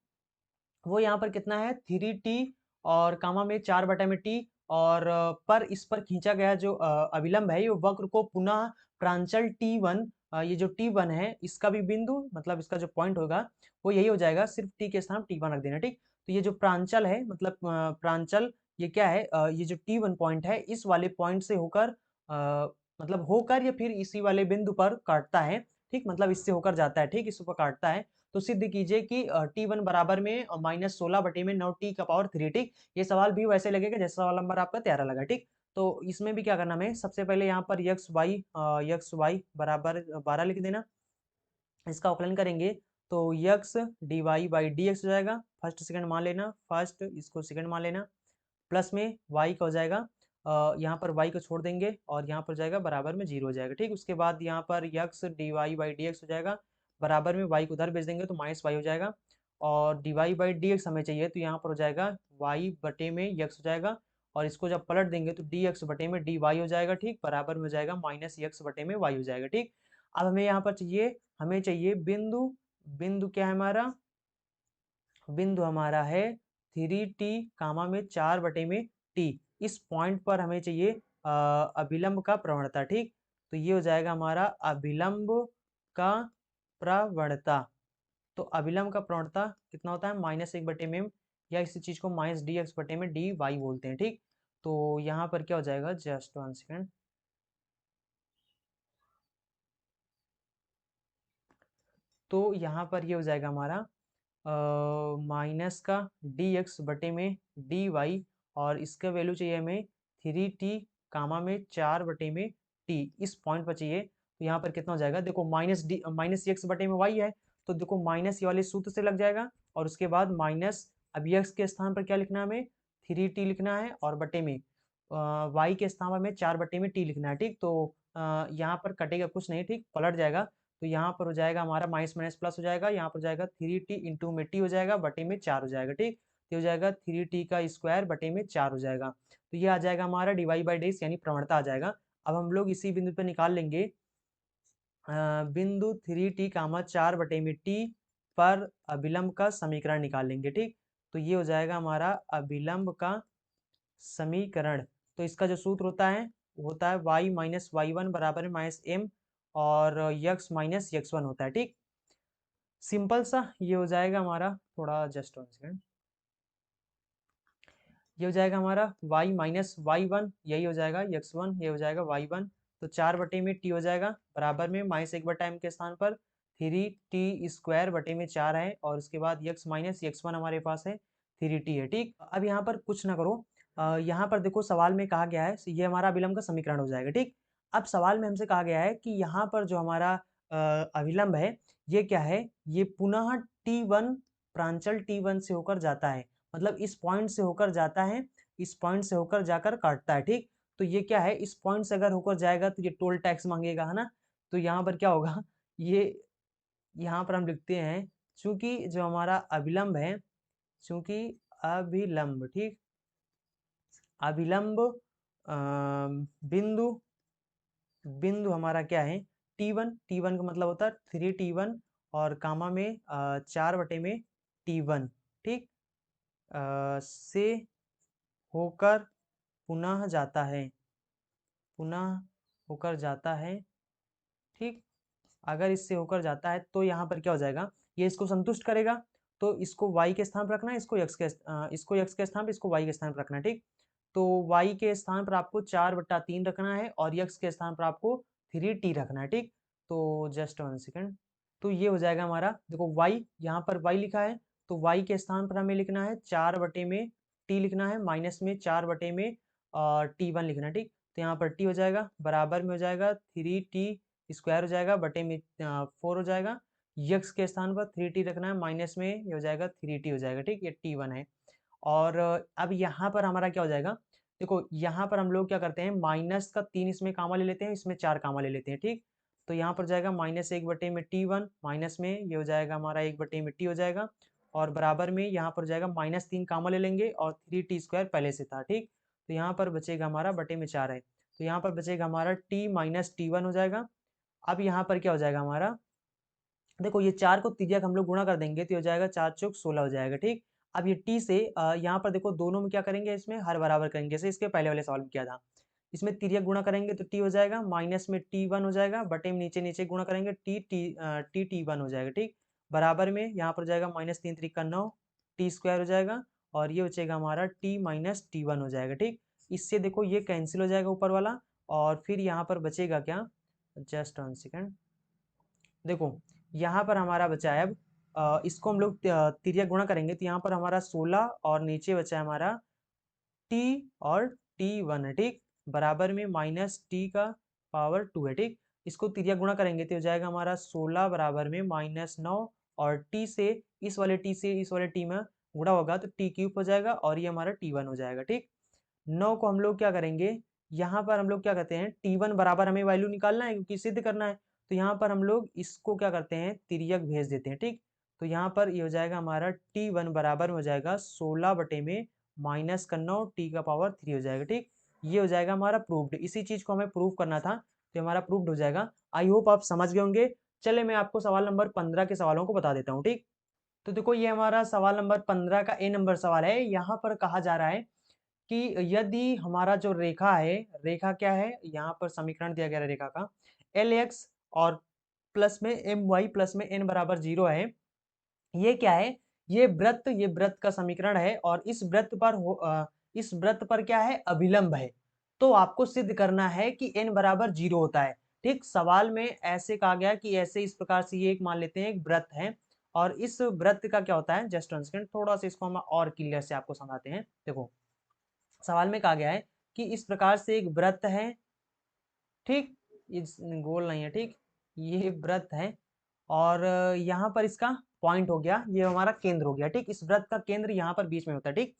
वो यहाँ पर कितना है 3t और कामा में 4/t, और पर इस पर खींचा गया जो अविलंब है ये वक्र को पुनः प्रांचल T1, ये जो T1 है इसका भी बिंदु मतलब इसका जो पॉइंट होगा वो यही हो जाएगा, सिर्फ t के स्थान T1 रख देना, ठीक। तो ये जो प्रांचल है मतलब प्रांचल ये क्या है, ये जो T1 पॉइंट है इस वाले पॉइंट से होकर मतलब होकर या फिर इसी वाले बिंदु पर काटता है, ठीक, मतलब इससे होकर जाता है, ठीक, इस पर काटता है। तो सिद्ध कीजिए कि T1 बराबर में -16 बटे में 9t का पावर 3, ठीक। ये सवाल भी वैसे लगेगा जैसा सवाल नंबर आपका 13 लगा, ठीक। तो इसमें भी क्या करना हमें, सबसे पहले यहाँ पर यक्स वाई बराबर 12 लिख देना। इसका अवकलन करेंगे तो x d y by d x हो जाएगा, फर्स्ट सेकंड मान लेना, फर्स्ट इसको सेकंड मान लेना, प्लस में वाई का हो जाएगा, यहाँ पर वाई को छोड़ देंगे और यहाँ पर जाएगा बराबर में 0 हो जाएगा, ठीक। उसके बाद यहाँ पर x d y by d x हो जाएगा, बराबर में वाई को उधर भेज देंगे तो माइनस वाई हो जाएगा, और d y by d x हमें चाहिए तो यहाँ पर हो जाएगा वाई बटे में यक्स हो जाएगा, और इसको जब पलट देंगे तो डी एक्स बटे में डी वाई हो जाएगा, ठीक, बराबर में हो जाएगा माइनस यक्स बटे में वाई हो जाएगा, ठीक। अब हमें यहाँ पर चाहिए, हमें चाहिए बिंदु, बिंदु क्या है हमारा, बिंदु हमारा है 3t कामा में 4 बटे में t। इस पॉइंट पर हमें चाहिए अभिलंब का प्रवणता, ठीक। तो ये हो जाएगा हमारा अभिलंब का प्रवणता। तो अभिलंब का प्रवणता कितना होता है, -1 बटे में, या इसी चीज को माइनस डी एक्स बटे में डी वाई बोलते हैं, ठीक। तो यहाँ पर क्या हो जाएगा, जस्ट 1 सेकेंड, तो यहाँ पर ये हो जाएगा हमारा माइनस का डी एक्स बटे में डी वाई, और इसका वैल्यू चाहिए हमें 3t कामा में 4 बटे में t, इस पॉइंट पर चाहिए। तो यहाँ पर कितना हो जाएगा, देखो माइनस एक्स बटे में वाई है, तो देखो माइनस ये वाले सूत्र से लग जाएगा, और उसके बाद माइनस, अब एक्स के स्थान पर क्या लिखना है हमें, 3t लिखना है, और बटे में वाई के स्थान पर हमें 4 बटे में t लिखना है, ठीक। तो यहाँ पर कटेगा कुछ नहीं, ठीक, पलट जाएगा, तो यहाँ पर हो जाएगा हमारा माइनस माइनस प्लस हो जाएगा, यहाँ पर जाएगा 3t इंटू में t हो जाएगा, बटे में 4 हो जाएगा, ठीक। तो हो जाएगा 3t का स्क्वायर बटे में 4 हो जाएगा। तो ये आ जाएगा हमारा डिवाई बाई डेस यानी प्रवणता आ जाएगा। अब हम लोग इसी बिंदु पर निकाल लेंगे बिंदु 3t कामा 4 बटे में t पर अभिलंब का समीकरण निकाल लेंगे, ठीक। तो ये हो जाएगा हमारा अभिलंब का समीकरण। तो इसका जो सूत्र होता है वो होता है y माइनस वाई वन बराबर माइनस एम, और यक्स माइनस यक्स वन होता है, ठीक। सिंपल सा ये हो जाएगा हमारा, थोड़ा जस्ट 1 सेकेंड, ये हो जाएगा हमारा y माइनस वाई वन, यही हो जाएगा यक्स वन, ये हो जाएगा वाई वन, तो 4 बटे में t हो जाएगा, बराबर में माइनस 1 बटा m के स्थान पर 3t स्क्वायर बटे में 4 है, और उसके बाद यक्स माइनस यक्स वन हमारे पास है 3t है, ठीक। अब यहाँ पर कुछ ना करो, यहाँ पर देखो सवाल में कहा गया है, ये हमारा अभिलंब का समीकरण हो जाएगा, ठीक। अब सवाल में हमसे कहा गया है कि यहाँ पर जो हमारा अभिलंब है ये क्या है, ये पुनः T1 प्रांचल T1 से होकर जाता है, मतलब इस पॉइंट से होकर जाता है, इस पॉइंट से होकर जाकर काटता है, ठीक। तो ये क्या है, इस पॉइंट से अगर होकर जाएगा तो ये टोल टैक्स मांगेगा, है ना। तो यहाँ पर क्या होगा, ये यहाँ पर हम लिखते हैं, चूंकि जो हमारा अभिलंब है, चूंकि अभिलंब, ठीक, अभिलंब बिंदु, बिंदु हमारा क्या है T1, T1 का मतलब होता है 3t1, और कामा में 4 बटे में T1, ठीक, से होकर पुनः जाता है, पुनः होकर जाता है, ठीक। अगर इससे होकर जाता है तो यहाँ पर क्या हो जाएगा, ये इसको संतुष्ट करेगा, तो इसको y के स्थान पर रखना है, इसको इसको x के स्थान पर, इसको y के स्थान पर रखना है, ठीक। तो y के स्थान पर आपको 4/3 रखना है, और x के स्थान पर आपको 3t रखना है, ठीक। तो जस्ट 1 सेकेंड, तो ये हो जाएगा हमारा, देखो y, यहाँ पर y लिखा है, तो y के स्थान पर हमें लिखना है 4 बटे में t लिखना है, माइनस में 4 बटे में t1 लिखना है, ठीक। तो यहाँ पर t हो जाएगा, बराबर में हो जाएगा 3t स्क्वायर हो जाएगा, बटे में 4 हो जाएगा, यक्स के स्थान पर 3t रखना है, माइनस में ये हो जाएगा 3t हो जाएगा, ठीक, ये t1 है। और अब यहाँ पर हमारा क्या हो जाएगा, देखो यहाँ पर हम लोग क्या करते हैं, माइनस का 3 इसमें कामा ले लेते हैं, इसमें 4 कामा ले लेते हैं, ठीक। तो यहाँ पर जाएगा -1 बटे में t1, माइनस में ये हो जाएगा हमारा 1 बटे में t हो जाएगा, और बराबर में यहाँ पर जाएगा -3 कामा ले लेंगे, और 3t स्क्वायर पहले से था, ठीक। तो यहाँ पर बचेगा हमारा बटे में 4 है, तो यहाँ पर बचेगा हमारा t माइनस t1 हो जाएगा। अब यहाँ पर क्या हो जाएगा हमारा, देखो ये 4 को तिर्यक हम लोग गुणा कर देंगे तो हो जाएगा 4 चौक 16 हो जाएगा, ठीक। अब ये t से यहाँ पर देखो दोनों में क्या करेंगे, इसमें हर बराबर करेंगे, जैसे इसके पहले वाले सवाल में किया था, इसमें तिर्यक गुणा करेंगे तो t हो जाएगा, माइनस में t1 हो जाएगा, बटे में नीचे नीचे गुणा करेंगे t1 हो जाएगा, ठीक। बराबर में यहाँ पर जाएगा -3 त्रिका 9 t स्क्वायर हो जाएगा, और ये बचेगा हमारा t माइनस t1 हो जाएगा, ठीक। इससे देखो ये कैंसिल हो जाएगा ऊपर वाला, और फिर यहाँ पर बचेगा क्या, जस्ट 1 सेकेंड, देखो यहाँ पर हमारा बचा है, अब इसको हम लोग तिर्यक गुणा करेंगे तो यहाँ पर हमारा 16, और नीचे बचा है हमारा t और t1 है, ठीक। बराबर में माइनस टी का पावर 2 है, ठीक। इसको तिरिया गुणा करेंगे तो हो जाएगा हमारा 16 बराबर में -9, और टी से इस वाले टी से इस वाले टी में गुणा होगा तो टी क्यूब हो जाएगा, और ये हमारा T1 हो जाएगा, ठीक। 9 को हम लोग क्या करेंगे, यहाँ पर हम लोग क्या करते हैं, T1 बराबर हमें वैल्यू निकालना है क्योंकि सिद्ध करना है, तो यहाँ पर हम लोग इसको क्या करते हैं, तिर्यक भेज देते हैं, ठीक। तो यहाँ पर ये हो जाएगा हमारा T1 बराबर हो जाएगा 16 बटे में माइनस का 9 टी का पावर 3 हो जाएगा, ठीक। ये हो जाएगा हमारा प्रूव्ड। इसी चीज को हमें प्रूव करना था तो हमारा प्रूव्ड हो जाएगा। आई होप आप समझ गए होंगे। चले मैं आपको सवाल नंबर 15 के सवालों को बता देता हूँ, ठीक। तो देखो ये हमारा सवाल नंबर 15 का ए नंबर सवाल है। यहाँ पर कहा जा रहा है कि यदि हमारा जो रेखा है, रेखा क्या है, यहाँ पर समीकरण दिया गया है रेखा का, एल एक्स और प्लस में एम वाई प्लस में एन बराबर 0 है। ये क्या है, ये व्रत का समीकरण है, और इस व्रत पर क्या है, अभिलंब है। तो आपको सिद्ध करना है कि n बराबर 0 होता है, ठीक। सवाल में ऐसे कहा गया कि ऐसे इस प्रकार से ये एक मान लेते हैं एक व्रत है, और इस व्रत का क्या होता है, जस्ट वन सेकंड, थोड़ा सा इसको हम और क्लियर से आपको समझाते हैं। देखो सवाल में कहा गया है कि इस प्रकार से एक व्रत है, ठीक, इस गोल नहीं है, ठीक, ये व्रत है, और यहाँ पर इसका पॉइंट हो गया, ये हमारा केंद्र हो गया, ठीक। इस व्रत का केंद्र यहाँ पर बीच में होता है, ठीक।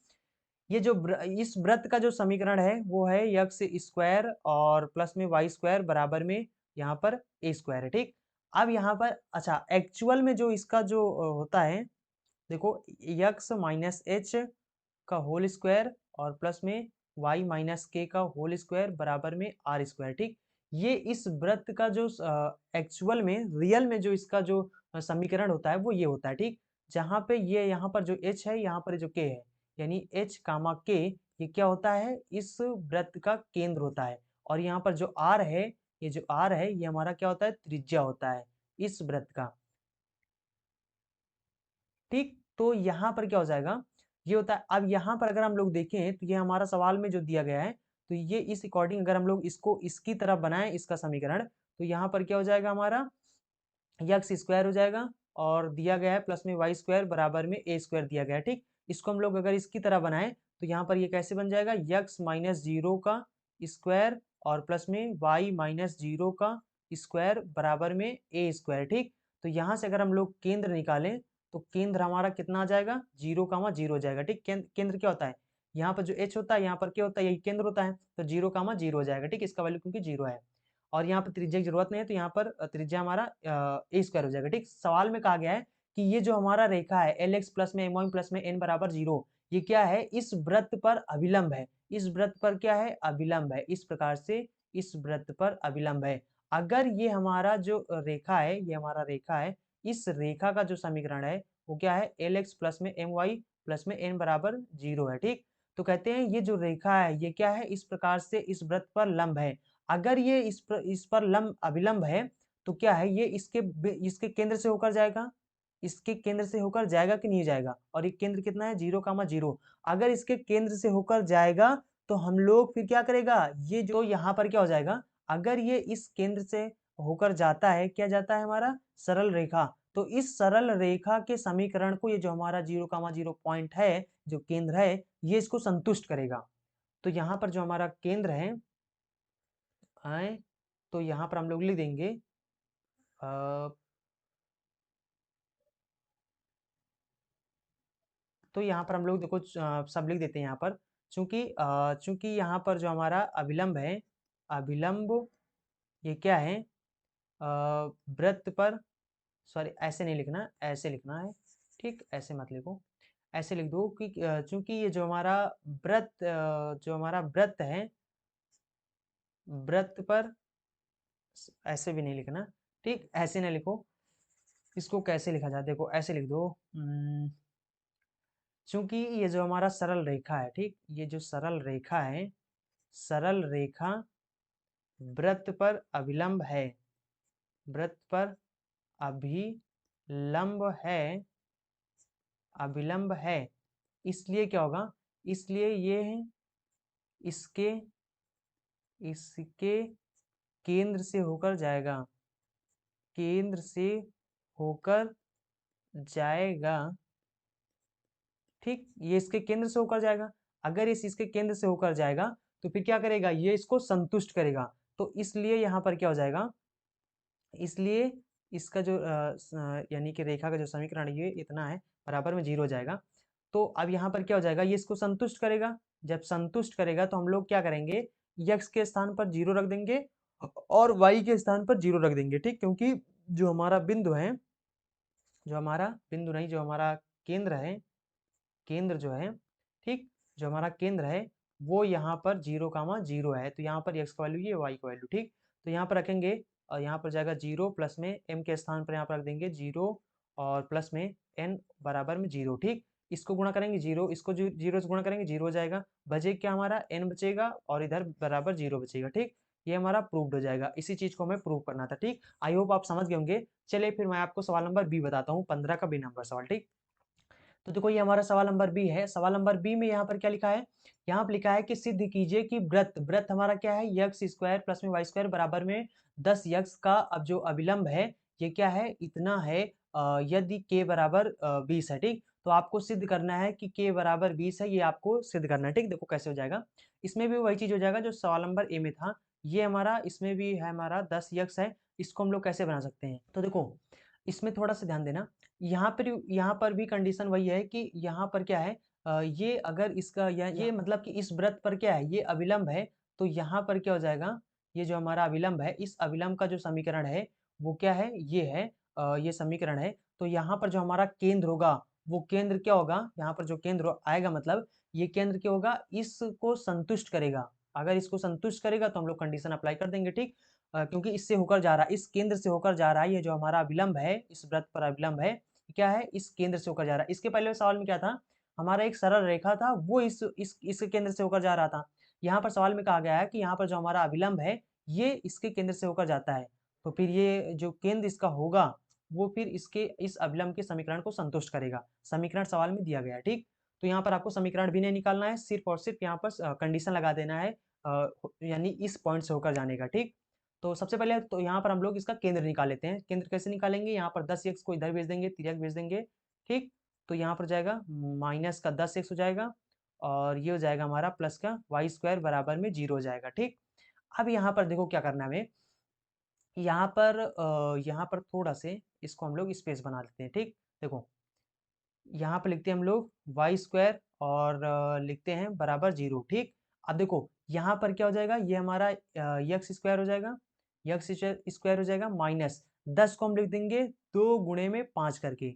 ये जो इस व्रत का जो समीकरण है वो है यक्स स्क्वायर और प्लस में वाई स्क्वायर बराबर में यहाँ पर ए स्क्वायर है, ठीक। अब यहाँ पर अच्छा एक्चुअल में जो इसका जो होता है, देखो यक्स माइनस एच का होल स्क्वायर और प्लस में y माइनस के का होल स्क्वायर बराबर में आर स्क्वायर, ठीक। ये इस व्रत का जो एक्चुअल में रियल में जो इसका जो समीकरण होता है वो ये होता है, ठीक। जहाँ पे ये यहाँ पर जो h है, यहाँ पर जो k है, यानी h कामा k, ये क्या होता है, इस व्रत का केंद्र होता है। और यहाँ पर जो r है, ये जो r है ये हमारा क्या होता है, त्रिज्या होता है इस व्रत का, ठीक। तो यहाँ पर क्या हो जाएगा, ये होता है। अब यहाँ पर अगर हम लोग देखें तो ये हमारा सवाल में जो दिया गया है, तो ये इस अकॉर्डिंग अगर हम लोग इसको इसकी तरफ बनाएं इसका समीकरण, तो यहाँ पर क्या हो जाएगा हमारा, यक्स स्क्वायर हो जाएगा, और दिया गया है प्लस में वाई स्क्वायर बराबर में ए स्क्वायर दिया गया है, ठीक। इसको हम लोग अगर इसकी तरह बनाएं तो यहाँ पर ये कैसे बन जाएगा, यक्स माइनस 0 का स्क्वायर और प्लस में वाई माइनस 0 का स्क्वायर बराबर में ए स्क्वायर, ठीक। तो यहाँ से अगर हम लोग केंद्र निकालें तो केंद्र हमारा कितना आ जाएगा, 0,0 हो जाएगा, ठीक। केंद्र क्या होता है, यहाँ पर जो एच होता है, यहाँ पर क्या होता है, यही केंद्र होता है, तो 0,0 हो जाएगा, ठीक। इसका वैल्यू क्योंकि 0 है, और यहाँ पर त्रिज्या की जरूरत नहीं है, तो यहाँ पर त्रिज्या हमारा ए स्क्वायर हो जाएगा, ठीक। सवाल में कहा गया है कि ये जो हमारा रेखा है एल एक्स प्लस में एम वाई प्लस में एन बराबर 0, ये क्या है, इस व्रत पर अभिलंब है। इस व्रत पर क्या है, अभिलंब है। इस प्रकार से इस व्रत पर अभिलंब है। अगर ये हमारा जो रेखा है, ये हमारा रेखा है, इस रेखा का जो समीकरण है वो क्या है, एल एक्स प्लस में एम वाई प्लस में एन बराबर 0 है, ठीक। तो कहते हैं ये जो रेखा है ये क्या है, इस प्रकार से इस व्रत पर लंब है। अगर ये इस पर लंब अभिलंब है तो क्या है, ये इसके केंद्र से होकर जाएगा, इसके केंद्र से होकर जाएगा कि नहीं जाएगा, और ये केंद्र कितना है, 0,0। अगर इसके केंद्र से होकर जाएगा तो हम लोग फिर क्या करेगा, ये जो यहाँ पर क्या हो जाएगा, अगर ये इस केंद्र से होकर जाता है, क्या जाता है हमारा, सरल रेखा, तो इस सरल रेखा के समीकरण को ये जो हमारा 0,0 पॉइंट है, जो केंद्र है, ये इसको संतुष्ट करेगा। तो यहाँ पर जो हमारा केंद्र है आए, तो यहाँ पर हम लोग लिख देंगे तो यहाँ पर हम लोग देखो सब लिख देते हैं यहाँ पर, चूंकि यहाँ पर जो हमारा अभिलंब है, अभिलंब ये क्या है, वृत्त पर, सॉरी ऐसे नहीं लिखना, ऐसे लिखना है, ठीक, ऐसे मत लिखो, ऐसे लिख दो कि चूंकि ये जो हमारा जो हमारा वृत्त है, वृत्त पर, ऐसे भी नहीं लिखना, ठीक, ऐसे ना लिखो, इसको कैसे लिखा जाए, देखो ऐसे लिख दो, चूंकि ये जो हमारा सरल रेखा है, ठीक, ये जो सरल रेखा है, सरल रेखा वृत्त पर अभिलंब है, वृत्त पर अभिलंब है, अभिलंब है, इसलिए क्या होगा, इसलिए ये है इसके इसके केंद्र से होकर जाएगा, केंद्र से होकर जाएगा, ठीक। ये इसके केंद्र से होकर जाएगा। अगर इसके केंद्र से होकर जाएगा तो फिर क्या करेगा, ये इसको संतुष्ट करेगा। तो इसलिए यहाँ पर क्या हो जाएगा, इसलिए इसका जो यानी कि रेखा का जो समीकरण ये इतना है, बराबर में 0 हो जाएगा। तो अब यहाँ पर क्या हो जाएगा, ये इसको संतुष्ट करेगा। जब संतुष्ट करेगा तो हम लोग क्या करेंगे, x के स्थान पर 0 रख देंगे और y के स्थान पर 0 रख देंगे, ठीक। क्योंकि जो हमारा बिंदु है, जो हमारा बिंदु नहीं, जो हमारा केंद्र है, केंद्र जो है, ठीक, जो हमारा केंद्र है वो यहाँ पर 0, 0 है। तो यहाँ पर x का वैल्यू ये, y का वैल्यू, ठीक। तो यहाँ पर रखेंगे और यहाँ पर जाएगा 0 प्लस में m के स्थान पर यहाँ पर रख देंगे 0 और प्लस में n बराबर में 0, ठीक। इसको गुणा करेंगे 0, इसको 0 से गुणा करेंगे 0 हो जाएगा, बचे क्या हमारा n बचेगा और इधर बराबर 0 बचेगा, ठीक। ये हमारा प्रूव्ड हो जाएगा। इसी चीज को हमें प्रूव करना था, ठीक। आई होप आप समझ गए होंगे। चलिए फिर मैं आपको सवाल नंबर बी बताता हूँ, 15 का बी नंबर सवाल, ठीक। तो देखो ये हमारा सवाल नंबर बी है। सवाल नंबर बी में यहाँ पर क्या लिखा है, यहाँ पर लिखा है कि सिद्ध कीजिए कि वृत्त, वृत्त हमारा क्या है, यक्स स्क्वायर प्लस में वाई स्क्वायर बराबर में 10 यक्स का अब जो अविलंब है ये क्या है, इतना है यदि के बराबर 20 है, ठीक। तो आपको सिद्ध करना है कि के बराबर 20 है, ये आपको सिद्ध करना है, ठीक। देखो कैसे हो जाएगा, इसमें भी वही चीज हो जाएगा जो सवाल नंबर ए में था। ये हमारा इसमें भी है, हमारा 10 यक्स है, इसको हम लोग कैसे बना सकते हैं। तो देखो इसमें थोड़ा सा ध्यान देना, यहाँ पर भी कंडीशन वही है कि यहाँ पर क्या है, ये अगर इसका ये मतलब कि इस व्रत पर क्या है, ये अविलंब है। तो यहाँ पर क्या हो जाएगा, ये जो हमारा अविलंब है, इस अविलंब का जो समीकरण है वो क्या है, ये है, ये समीकरण है। तो यहाँ पर जो हमारा केंद्र होगा वो केंद्र क्या होगा, यहाँ पर जो केंद्र आएगा मतलब ये केंद्र क्या होगा, इसको संतुष्ट करेगा। अगर इसको संतुष्ट करेगा तो हम लोग कंडीशन अप्लाई कर देंगे, ठीक। क्योंकि इससे होकर जा रहा है, इस केंद्र से होकर जा रहा है, ये जो हमारा अविलंब है, इस व्रत पर अविलंब है, क्या है, इस केंद्र से होकर जा रहा है। इसके पहले सवाल में क्या था, हमारा एक सरल रेखा था, वो इस केंद्र से होकर जा रहा था। यहाँ पर सवाल में कहा गया है कि यहाँ पर जो हमारा अविलंब है ये इसके केंद्र से होकर जाता है। तो फिर ये जो केंद्र इसका होगा वो फिर इसके इस अविलंब के समीकरण को संतुष्ट करेगा। समीकरण सवाल में दिया गया है, ठीक। तो यहाँ पर आपको समीकरण भी नहीं निकालना है, सिर्फ और सिर्फ यहाँ पर कंडीशन लगा देना है, यानी इस पॉइंट से होकर जाने का, ठीक। तो सबसे पहले तो यहाँ पर हम लोग इसका केंद्र निकाल लेते हैं। केंद्र कैसे निकालेंगे, यहाँ पर 10 एक्स को इधर भेज देंगे, तिर्यक भेज देंगे, ठीक। तो यहाँ पर जाएगा माइनस का 10 एक्स हो जाएगा और ये हो जाएगा हमारा प्लस का वाई स्क्वायर बराबर में 0 हो जाएगा, ठीक। अब यहाँ पर देखो क्या करना है हमें, यहाँ पर थोड़ा से इसको हम लोग स्पेस बना लेते हैं, ठीक। देखो यहाँ पर लिखते हैं हम लोग वाई स्क्वायर और लिखते हैं बराबर 0, ठीक। अब देखो यहाँ पर क्या हो जाएगा, ये हमारा यक्स स्क्वायर हो जाएगा, यक्स स्क्वायर हो जाएगा माइनस 10 को हम लिख देंगे 2 गुणे में 5 करके।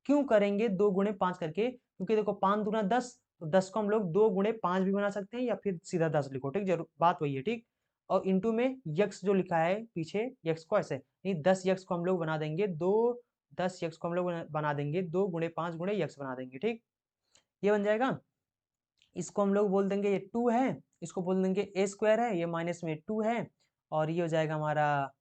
क्यों करेंगे 2 गुणे 5 करके, क्योंकि देखो 5 दूना 10, तो 10 को हम लोग 2 गुणे 5 भी बना सकते हैं या फिर सीधा 10 लिखो, ठीक। जरूर बात वही है, ठीक। और इंटू में यक्स जो लिखा है पीछे, यक्स को ऐसे नहीं, 10 यक्स को हम लोग बना देंगे 10 यक्स को हम लोग बना देंगे 2 गुणे 5 गुणे यक्स बना देंगे, ठीक। ये बन जाएगा। इसको हम लोग बोल देंगे ये 2 है, इसको बोल देंगे ए स्क्वायर है, ये माइनस में 2 है और ये हो जाएगा हमारा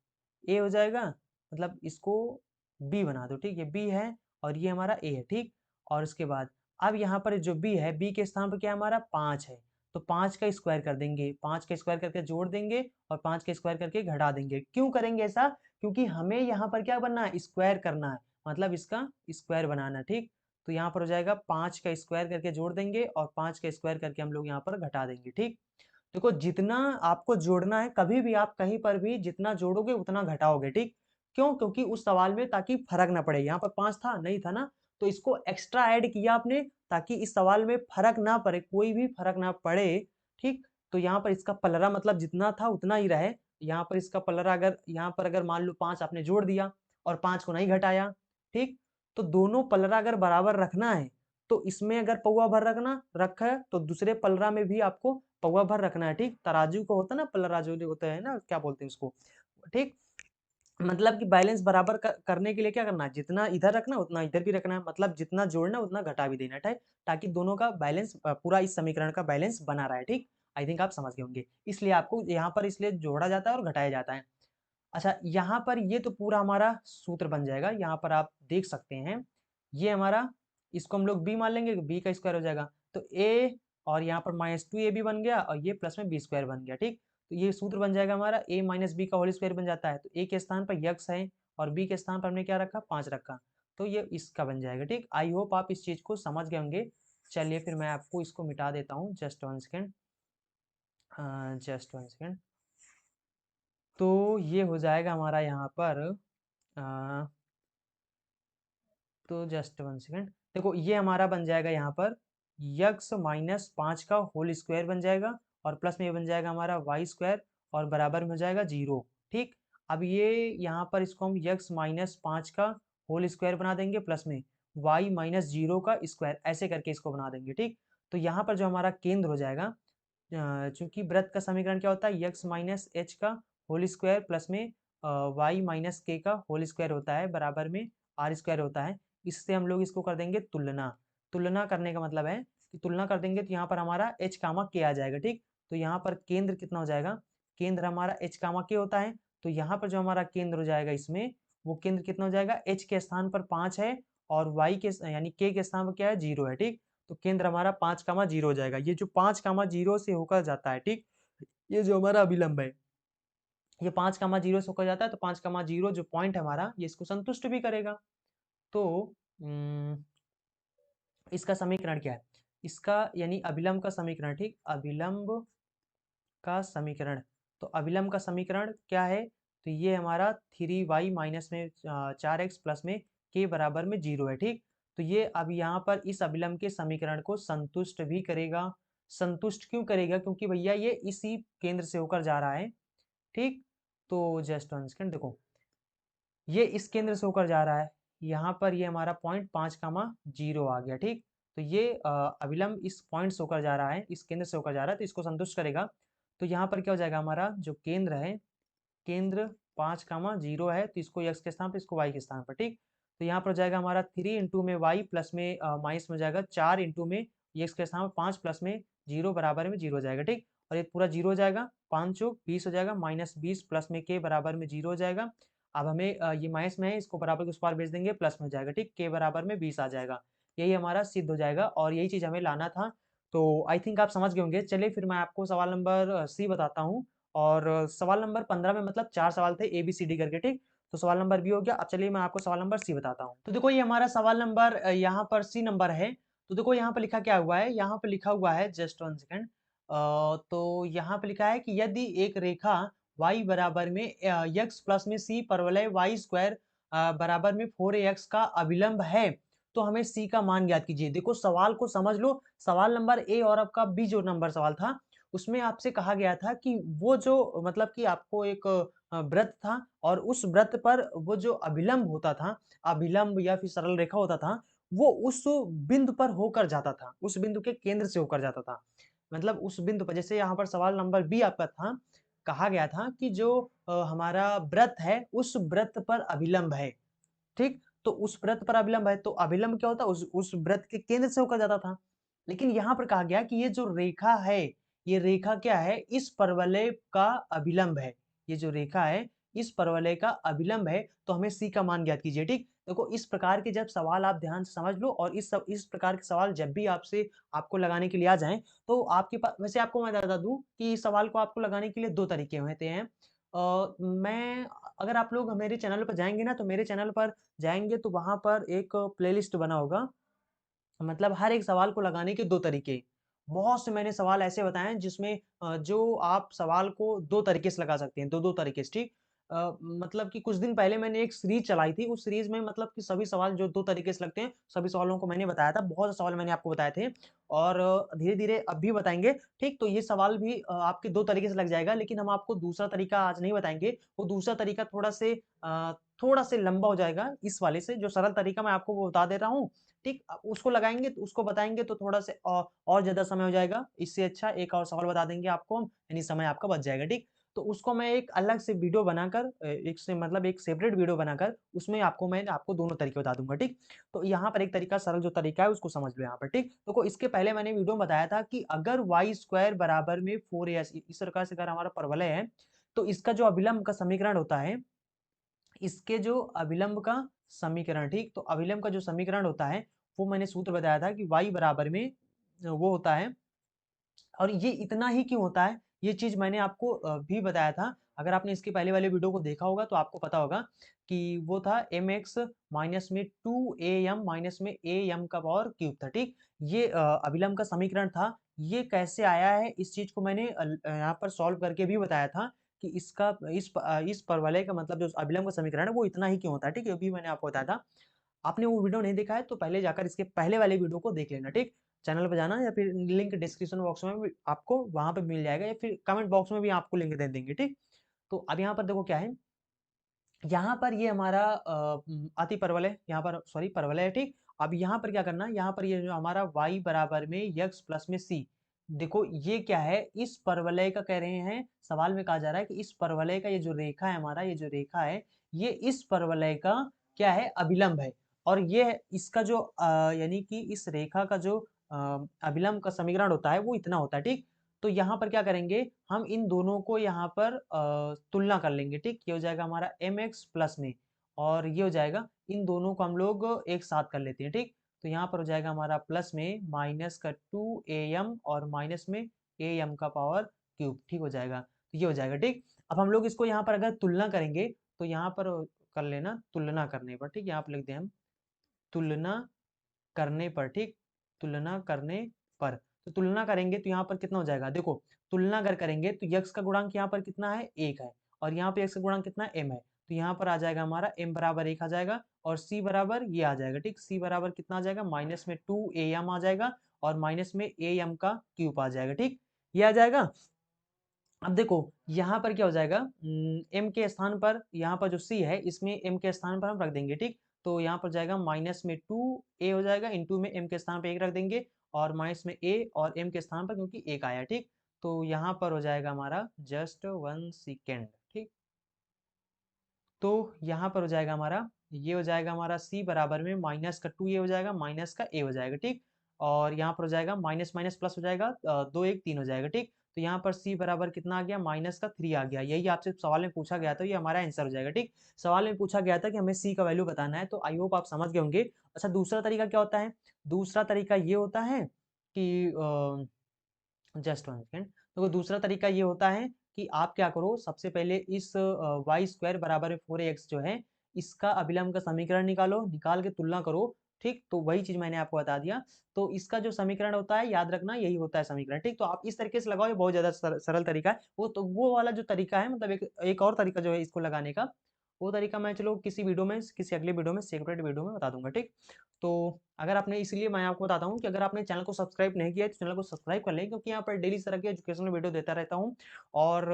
ए हो जाएगा, मतलब इसको बी बना दो, ठीक। ये बी है और ये हमारा ए है, ठीक। और उसके बाद अब यहाँ पर जो बी है, बी के स्थान पर क्या है हमारा 5 है, तो 5 का स्क्वायर कर देंगे, 5 का स्क्वायर करके जोड़ देंगे और 5 का स्क्वायर करके घटा देंगे। क्यों करेंगे ऐसा, क्योंकि हमें यहाँ पर क्या बनना है, स्क्वायर करना है, मतलब इसका स्क्वायर बनाना है, ठीक। तो यहाँ पर हो जाएगा 5 का स्क्वायर करके जोड़ देंगे और 5 का स्क्वायर करके हम लोग यहाँ पर घटा देंगे, ठीक। देखो जितना आपको जोड़ना है, कभी भी आप कहीं पर भी जितना जोड़ोगे उतना घटाओगे, ठीक। क्यों, क्योंकि उस सवाल में ताकि फर्क ना पड़े, यहाँ पर 5 था नहीं था ना, तो इसको एक्स्ट्रा ऐड किया आपने ताकि इस सवाल में फर्क ना पड़े, कोई भी फर्क ना पड़े, ठीक। तो यहाँ पर इसका पलरा मतलब जितना था उतना ही रहे। यहाँ पर इसका पलरा अगर यहाँ पर अगर मान लो 5 आपने जोड़ दिया और 5 को नहीं घटाया, ठीक। तो दोनों पलरा अगर बराबर रखना है तो इसमें अगर पौवा भर रखा है तो दूसरे पलरा में भी आपको पौवा भर रखना है, ठीक। तराजू को होता है ना, पलराजू जो होता है ना, क्या बोलते हैं उसको, ठीक। मतलब कि बैलेंस बराबर करने के लिए क्या करना है, जितना इधर रखना उतना इधर भी रखना है, मतलब जितना जोड़ना उतना घटा भी देना है, ताकि दोनों का बैलेंस पूरा इस समीकरण का बैलेंस बना रहा है, ठीक। आई थिंक आप समझ गए होंगे, इसलिए आपको यहाँ पर इसलिए जोड़ा जाता है और घटाया जाता है। अच्छा यहाँ पर ये तो पूरा हमारा सूत्र बन जाएगा, यहाँ पर आप देख सकते हैं ये हमारा, इसको हम लोग बी मान लेंगे, बी का स्क्वायर हो जाएगा, तो ए और यहाँ पर माइनस 2 ए बी बन गया और ये प्लस में बी स्क्वायर बन गया, ठीक। तो ये सूत्र बन जाएगा हमारा a माइनस बी का होल स्क्वायर बन जाता है। तो a के स्थान पर यक्स है और b के स्थान पर हमने क्या रखा, 5 रखा, तो ये इसका बन जाएगा, ठीक। आई होप आप इस चीज को समझ गए होंगे। चलिए फिर मैं आपको इसको मिटा देता हूँ, जस्ट 1 सेकेंड। Just 1 second. तो ये हो जाएगा हमारा यहाँ पर तो जस्ट 1 सेकेंड। देखो ये हमारा बन जाएगा यहाँ पर यक्स माइनस 5 का होल स्क्वायर बन जाएगा, और प्लस में ये बन जाएगा हमारा वाई स्क्वायर, और बराबर में हो जाएगा 0। ठीक, अब ये यहाँ पर इसको हम यक्स माइनस 5 का होल स्क्वायर बना देंगे, प्लस में वाई माइनस 0 का स्क्वायर, ऐसे करके इसको बना देंगे। ठीक, तो यहाँ पर जो हमारा केंद्र हो जाएगा, चूंकि वृत्त का समीकरण क्या होता है, यक्स माइनस एच का होल स्क्वायर प्लस में वाई माइनस के का होल स्क्वायर होता है, बराबर में आर स्क्वायर होता है। इससे हम लोग इसको कर देंगे तुलना। तुलना करने का मतलब है कि तुलना कर देंगे तो यहाँ पर हमारा एच कामा के आ जाएगा। ठीक, तो यहाँ पर केंद्र कितना हो जाएगा, केंद्र हमारा एच कामा के होता है, तो यहाँ पर जो हमारा केंद्र हो जाएगा इसमें, वो केंद्र कितना हो जाएगा, एच के स्थान पर 5 है और वाई के यानी के स्थान पर क्या है, 0 है। ठीक, तो केंद्र हमारा 5,0 हो जाएगा। ये जो 5,0 से होकर जाता है, ठीक, ये जो हमारा अभिलंब है, ये 5,0 से होकर जाता है, तो 5,0 जो पॉइंट है हमारा, ये इसको संतुष्ट भी करेगा। तो इसका समीकरण क्या है, इसका यानी अभिलंब का समीकरण, ठीक, अभिलंब का समीकरण। तो अभिलंब का समीकरण क्या है, तो ये हमारा 3y माइनस में 4x प्लस में के बराबर में 0 है। ठीक, तो ये अब यहाँ पर इस अभिलंब के समीकरण को संतुष्ट भी करेगा। संतुष्ट क्यों करेगा, क्योंकि भैया ये इसी केंद्र से होकर जा रहा है। ठीक, तो जस्ट वन सेकेंड, देखो ये इस केंद्र से होकर जा रहा है, यहाँ पर ये हमारा पॉइंट 5,0 आ गया। ठीक, तो ये अभिलंब इस पॉइंट से होकर जा रहा है, इस केंद्र से होकर जा रहा है, तो इसको संतुष्ट करेगा। तो यहाँ पर क्या हो जाएगा, हमारा जो केंद्र है, केंद्र 5,0 है, तो इसको x के स्थान पर, इसको y के स्थान पर। ठीक, तो यहाँ पर हो जाएगा हमारा 3 इंटू में y प्लस में माइनस में हो जाएगा 4 इंटू में x के स्थान पर 5 प्लस में 0 बराबर में 0 हो जाएगा। ठीक, और ये पूरा 0 हो जाएगा, 5 चौक 20 हो जाएगा, माइनस 20 प्लस में के बराबर में 0 हो जाएगा। अब हमें ये माइनस में है, इसको बराबर के उस पार भेज देंगे, प्लस में हो जाएगा। ठीक, के बराबर में 20 आ जाएगा। यही हमारा सिद्ध हो जाएगा, और यही चीज़ हमें लाना था। तो आई थिंक आप समझ गए होंगे। चलिए फिर मैं आपको सवाल नंबर सी बताता हूँ। और सवाल नंबर 15 में मतलब 4 सवाल थे ए बी सी डी करके। ठीक, तो सवाल नंबर बी हो गया। अब चलिए मैं आपको सवाल नंबर सी बताता हूँ। तो देखो ये हमारा सवाल नंबर यहाँ पर सी नंबर है। तो देखो यहाँ पर लिखा क्या हुआ है, यहाँ पर लिखा हुआ है, जस्ट वन सेकेंड। तो यहाँ पे लिखा है कि यदि एक रेखा y बराबर में x प्लस में c परवलय y स्क्वायर बराबर में 4ax का अभिलंब है, तो हमें c का मान ज्ञात कीजिए। देखो सवाल को समझ लो, सवाल नंबर ए और आपका बी जो नंबर सवाल था, उसमें आपसे कहा गया था कि वो जो मतलब कि आपको एक वृत्त था, और उस वृत्त पर वो जो अभिलंब होता था, अभिलंब या फिर सरल रेखा होता था, वो उस बिंदु पर होकर जाता था, उस बिंदु के केंद्र से होकर जाता था। मतलब उस बिंदु पर, जैसे यहाँ पर सवाल नंबर बी आपका था, कहा गया था कि जो हमारा वृत्त है, उस वृत्त पर अभिलंब है। ठीक, तो उस वृत्त पर अभिलंब है, तो अभिलंब क्या होता है, उस वृत्त के केंद्र से होकर जाता था। लेकिन यहाँ पर कहा गया कि ये जो रेखा है, ये रेखा क्या है, इस परवलय का अभिलंब है। ये जो रेखा है, इस परवलय का अभिलंब है, तो हमें सी का मान ज्ञात कीजिए। ठीक, देखो इस प्रकार के जब सवाल आप ध्यान से समझ लो, और इस प्रकार के सवाल जब भी आपसे आपको लगाने के लिए आ जाएं, तो आपके पास, वैसे आपको मैं बता दूं कि इस सवाल को आपको लगाने के लिए 2 तरीके होते हैं। मैं, अगर आप लोग मेरे चैनल पर जाएंगे ना, तो मेरे चैनल पर जाएंगे तो वहां पर एक प्लेलिस्ट बना होगा, मतलब हर एक सवाल को लगाने के 2 तरीके। बहुत से मैंने सवाल ऐसे बताए हैं जिसमें जो आप सवाल को 2 तरीके से लगा सकते हैं, 2-2 तरीके से। ठीक, मतलब कि कुछ दिन पहले मैंने एक सीरीज चलाई थी, उस सीरीज में मतलब कि सभी सवाल जो 2 तरीके से लगते हैं, सभी सवालों को मैंने बताया था। बहुत से सवाल मैंने आपको बताए थे, और धीरे-धीरे अब भी बताएँगे। ठीक, तो ये सवाल भी आपके 2 तरीके से लग जाएगा, लेकिन हम आपको दूसरा तरीका आज नहीं बताएँगे। वो दूसरा तरीका थोड़ा से लंबा हो जाएगा इस वाले से। जो सरल तरीका मैं आपको वो बता दे रहा हूँ, ठीक, उसको लगाएँगे, तो उसको बताएँगे तो थोड़ा से और ज़्यादा समय हो जाएगा। इससे अच्छा एक और सवाल बता देंगे आपको हम, यानी समय आपका बच जाएगा। ठीक, तो उसको मैं एक अलग से वीडियो बनाकर एक से मतलब एक सेपरेट वीडियो बनाकर उसमें मैं आपको दोनों तरीके बता दूँगा। ठीक, तो यहाँ पर एक तरीका, सरल जो तरीका है उसको समझ लो यहाँ पर। ठीक, देखो इसके पहले मैंने वीडियो में बताया था कि अगर y स्क्वायर बराबर में 4as इस प्रकार से अगर हमारा परवलय है, तो इसका जो अभिलंब का समीकरण होता है, इसके जो अभिलंब का समीकरण, ठीक, तो अभिलंब का जो समीकरण होता है, वो मैंने सूत्र बताया था कि y बराबर में वो होता है। और ये इतना ही क्यों होता है, ये चीज मैंने आपको भी बताया था। अगर आपने इसके पहले वाले वीडियो को देखा होगा तो आपको पता होगा कि वो था एम एक्स माइनस में 2am माइनस में am का पावर क्यूब था, ठीक। ये अभिलंब का समीकरण था। ये कैसे आया है इस चीज को मैंने यहाँ पर सॉल्व करके भी बताया था कि इसका इस परवलय का मतलब जो अभिलंब का समीकरण है वो इतना ही क्यों होता है, ठीक है, अभी मैंने आपको बताया था। आपने वो वीडियो नहीं देखा है तो पहले जाकर इसके पहले वाले वीडियो को देख लेना, ठीक। चैनल पर जाना या फिर लिंक डिस्क्रिप्शन बॉक्स में भी आपको वहां पे मिल जाएगा, या फिर कमेंट बॉक्स में भी आपको लिंक दे देंगे, ठीक। तो अब यहाँ पर देखो क्या है, यहाँ पर ये हमारा अति परवलय, यहाँ पर सॉरी परवलय है, ठीक। अब यहाँ पर क्या करना है, यहाँ पर ये जो हमारा y बराबर में x प्लस में c, देखो ये क्या है, इस परवलय का कह रहे हैं, सवाल में कहा जा रहा है कि इस परवलय का ये जो रेखा है हमारा, ये जो रेखा है ये इस परवलय का क्या है, अभिलंब है। और ये इसका जो यानी कि इस रेखा का जो अभिलंब का समीकरण होता है वो इतना होता है, ठीक। तो यहाँ पर क्या करेंगे, हम इन दोनों को यहाँ पर तुलना कर लेंगे, ठीक। ये हो जाएगा हमारा एम एक्स प्लस में, और ये हो जाएगा, इन दोनों को हम लोग एक साथ कर लेते हैं, ठीक। तो यहाँ पर हो जाएगा हमारा प्लस में माइनस का 2am और माइनस में am का पावर क्यूब, ठीक हो जाएगा। तो ये हो जाएगा, ठीक। अब हम लोग इसको यहाँ पर अगर तुलना करेंगे तो यहाँ पर कर लेना तुलना करने पर, ठीक। यहाँ पर लिख दें हम तुलना करने पर, ठीक, तुलना करने पर। तो तुलना करेंगे तो यहाँ पर कितना हो जाएगा, देखो तुलना अगर करेंगे तो यक्स का गुणांक यहाँ पर कितना है, 1 है, और यहाँ पे एक्स का गुणांक कितना है, m है। तो यहाँ पर आ जाएगा हमारा m बराबर 1 आ जाएगा, और c बराबर ये आ जाएगा, ठीक। c बराबर कितना आ जाएगा, माइनस में 2am आ जाएगा, और माइनस में am का क्यूब आ जाएगा, ठीक। ये आ जाएगा। अब देखो यहाँ पर क्या हो जाएगा, m के स्थान पर यहाँ पर जो c है इसमें m के स्थान पर हम रख देंगे, ठीक। तो यहाँ पर जाएगा माइनस में 2a हो जाएगा, इंटू में m के स्थान पर 1 रख देंगे, और माइनस में a और m के स्थान पर क्योंकि 1 आया, ठीक। तो यहाँ पर हो जाएगा हमारा जस्ट 1 सेकेंड, ठीक। तो यहाँ पर हो जाएगा हमारा, ये हो जाएगा हमारा c बराबर में माइनस का 2a हो जाएगा, माइनस का a हो जाएगा, ठीक। और यहाँ पर हो जाएगा माइनस माइनस प्लस हो जाएगा, 2 1 3 हो जाएगा, ठीक। तो यहाँ पर c बराबर कितना आ गया, माइनस का 3 आ गया। यही आपसे सवाल में पूछा गया था, ये हमारा आंसर हो जाएगा, ठीक। सवाल में पूछा गया था कि हमें c का वैल्यू बताना है, तो आई होप आप समझ गए होंगे। अच्छा, दूसरा तरीका क्या होता है, दूसरा तरीका ये होता है कि जस्ट 1 सेकेंड, तो दूसरा तरीका ये होता है कि आप क्या करो, सबसे पहले इस वाई स्क्वायर बराबर में 4x जो है इसका अभिलंब का समीकरण निकालो, निकाल के तुलना करो, ठीक। तो वही चीज मैंने आपको बता दिया। तो इसका जो समीकरण होता है याद रखना यही होता है समीकरण, ठीक। तो आप इस तरीके से लगाओ, ये बहुत ज्यादा सरल तरीका है। वो तो वो वाला जो तरीका है, मतलब एक और तरीका जो है इसको लगाने का, वो तरीका मैं चलो किसी वीडियो में, किसी अगले वीडियो में, सेपरेट वीडियो में बता दूंगा, ठीक। तो अगर आपने, इसलिए मैं आपको बताता हूँ कि अगर आपने चैनल को सब्सक्राइब नहीं किया है तो चैनल को सब्सक्राइब कर लें, क्योंकि यहाँ पर डेली इस तरह के एजुकेशनल वीडियो देता रहता हूँ। और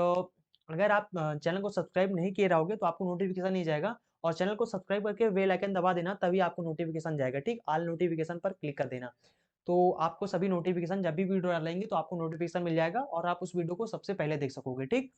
अगर आप चैनल को सब्सक्राइब नहीं किए रहोगे तो आपको नोटिफिकेशन नहीं जाएगा, और चैनल को सब्सक्राइब करके बेल आइकन दबा देना, तभी आपको नोटिफिकेशन जाएगा, ठीक। ऑल नोटिफिकेशन पर क्लिक कर देना, तो आपको सभी नोटिफिकेशन जब भी वीडियो डालेंगे तो आपको नोटिफिकेशन मिल जाएगा, और आप उस वीडियो को सबसे पहले देख सकोगे, ठीक।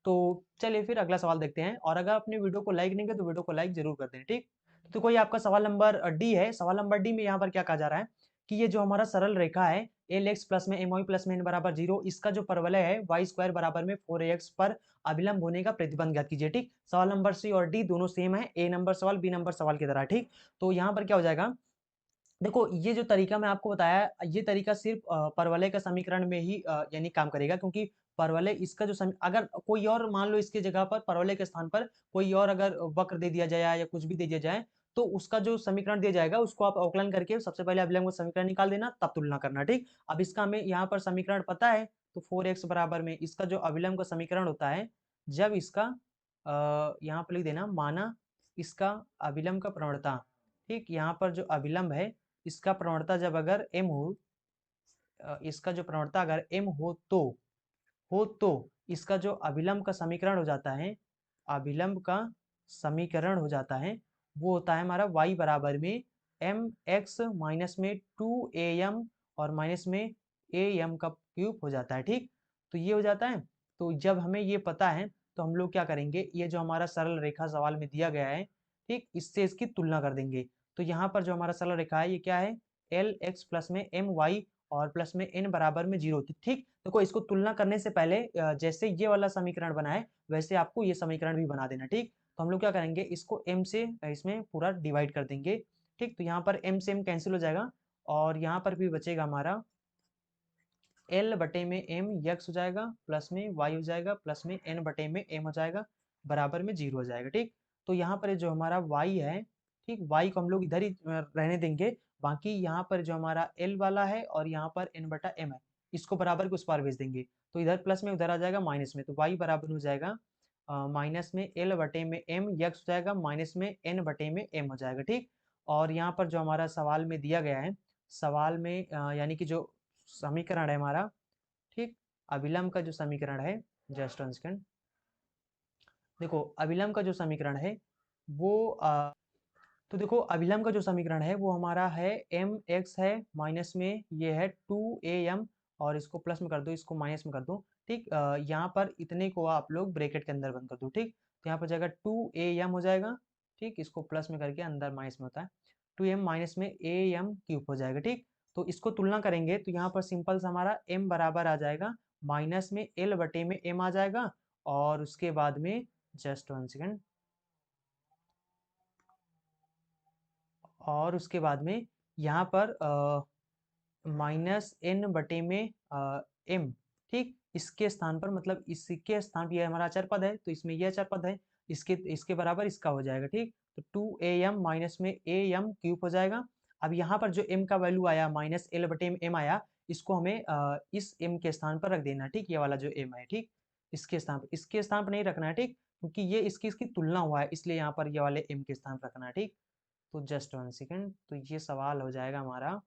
तो चलिए फिर अगला सवाल देखते हैं, और अगर आपने वीडियो को लाइक नहीं किया तो वीडियो को लाइक जरूर कर दें, ठीक। तो कोई आपका सवाल नंबर डी है, सवाल नंबर डी में यहाँ पर क्या कहा जा रहा है कि ये जो हमारा सरल रेखा है एल एक्स प्लस में एम वाई प्लस में एन बराबर 0, इसका जो परवलय है वाई स्क्वायर बराबर में 4ax पर अभिलंब होने का प्रतिबंध ज्ञात कीजिए, ठीक। सवाल नंबर सी और डी दोनों सेम है, ए नंबर सवाल बी नंबर सवाल की तरह, ठीक। तो यहाँ पर क्या हो जाएगा, देखो ये जो तरीका मैं आपको बताया, ये तरीका सिर्फ परवलय का समीकरण में ही यानी काम करेगा, क्योंकि परवलय इसका जो अगर कोई और मान लो इसके जगह पर परवलय के स्थान पर कोई और अगर वक्र दे दिया जाए या कुछ भी दे दिया जाए, तो उसका जो समीकरण दिया जाएगा उसको आप अवकलन करके सबसे पहले अभिलंब का समीकरण निकाल देना, तब तुलना करना, ठीक। अब इसका हमें यहाँ पर समीकरण पता है, तो 4x बराबर में इसका जो अभिलंब का समीकरण होता है, जब इसका यहाँ पर लिख देना, माना इसका अभिलंब का प्रवणता, ठीक। यहाँ पर जो अभिलंब है इसका प्रवणता जब अगर m हो, इसका जो प्रवणता अगर m हो तो इसका जो अभिलंब का समीकरण हो जाता है, अभिलंब का समीकरण हो जाता है, वो होता है हमारा y बराबर में mx माइनस में 2am और माइनस में am का क्यूब हो जाता है, ठीक। तो ये हो जाता है। तो जब हमें ये पता है तो हम लोग क्या करेंगे, ये जो हमारा सरल रेखा सवाल में दिया गया है, ठीक, इससे इसकी तुलना कर देंगे। तो यहाँ पर जो हमारा सरल रेखा है ये क्या है, एल एक्स प्लस में एम वाई और प्लस में एन बराबर में 0 थी, ठीक। देखो इसको तुलना करने से पहले जैसे ये वाला समीकरण बना है वैसे आपको ये समीकरण भी बना देना, ठीक। तो हम लोग क्या करेंगे, इसको m से इसमें पूरा डिवाइड कर देंगे, ठीक। तो यहाँ पर m से m कैंसिल हो जाएगा, और यहाँ पर भी बचेगा हमारा एल बटे में एम यक्स हो जाएगा प्लस में वाई हो जाएगा प्लस में एन बटे में एम हो जाएगा बराबर में 0 हो जाएगा। ठीक, तो यहाँ पर जो हमारा y है, ठीक, y को हम लोग इधर ही रहने देंगे, बाकी यहाँ पर जो हमारा l वाला है और यहाँ पर n बटा m है, इसको बराबर के उस पार भेज देंगे, तो इधर प्लस में उधर आ जाएगा माइनस में, तो y बराबर हो जाएगा माइनस में l बटे में m यक्स हो जाएगा माइनस में n बटे में m हो जाएगा। ठीक, और यहाँ पर जो हमारा सवाल में दिया गया है, सवाल में यानी कि जो समीकरण है हमारा, ठीक, अभिलम्ब का जो समीकरण है, जस्ट वन सेकंड, देखो अभिलम्ब का जो समीकरण है वो तो देखो अभिलम्ब का जो समीकरण है वो हमारा है एम एक्स है माइनस में ये है 2am, और इसको प्लस में कर दो, इसको माइनस में कर दो। ठीक, यहाँ पर इतने को आप लोग ब्रैकेट के अंदर बंद कर दो। ठीक, तो यहाँ पर जाएगा 2am हो जाएगा, ठीक, इसको प्लस में करके अंदर माइनस में होता है 2m माइनस में am क्यूब हो जाएगा। ठीक, तो इसको तुलना करेंगे तो यहाँ पर सिंपल सा हमारा m बराबर आ जाएगा माइनस में l बटे में m आ जाएगा, और उसके बाद में जस्ट वन सेकेंड, और उसके बाद में यहाँ पर माइनस एन बटे में एम, ठीक, इसके स्थान पर मतलब इसके स्थान पर यह हमारा अचर पद है तो इसमें यह अचर पद है, इसके इसके बराबर इसका हो जाएगा। ठीक, तो 2am माइनस में am क्यूब हो जाएगा। अब यहाँ पर जो m का वैल्यू आया माइनस एल बटे में m आया, इसको हमें इस m के स्थान पर रख देना। ठीक, ये वाला जो m है, ठीक, इसके स्थान पर नहीं रखना है। ठीक, क्योंकि ये इसकी तुलना हुआ है, इसलिए यहाँ पर ये वाले m के स्थान पर रखना है। ठीक, तो जस्ट वन सेकेंड, तो ये सवाल हो जाएगा हमारा,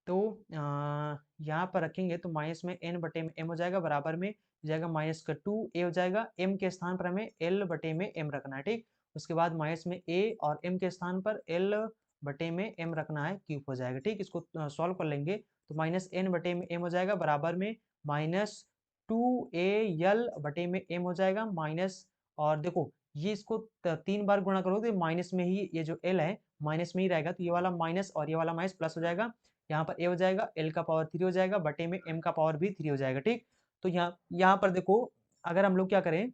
तो यहाँ पर रखेंगे तो माइनस में n बटे में m हो जाएगा बराबर में जाएगा माइनस का 2a हो जाएगा, m के स्थान पर हमें l बटे में m रखना है। ठीक, उसके बाद माइनस में a और m के स्थान पर l बटे में m रखना है, क्यूब हो जाएगा। ठीक, इसको सॉल्व कर लेंगे तो माइनस n बटे में m हो जाएगा बराबर में माइनस 2al बटे में m हो जाएगा माइनस, और देखो ये इसको 3 बार गुणा करोगे माइनस में ही ये जो l है माइनस में ही रहेगा, तो ये वाला माइनस और ये वाला माइनस प्लस हो जाएगा, यहाँ पर a हो जाएगा, l का पावर 3 हो जाएगा बटे में m का पावर भी 3 हो जाएगा। ठीक, तो यहाँ पर देखो अगर हम लोग क्या करें,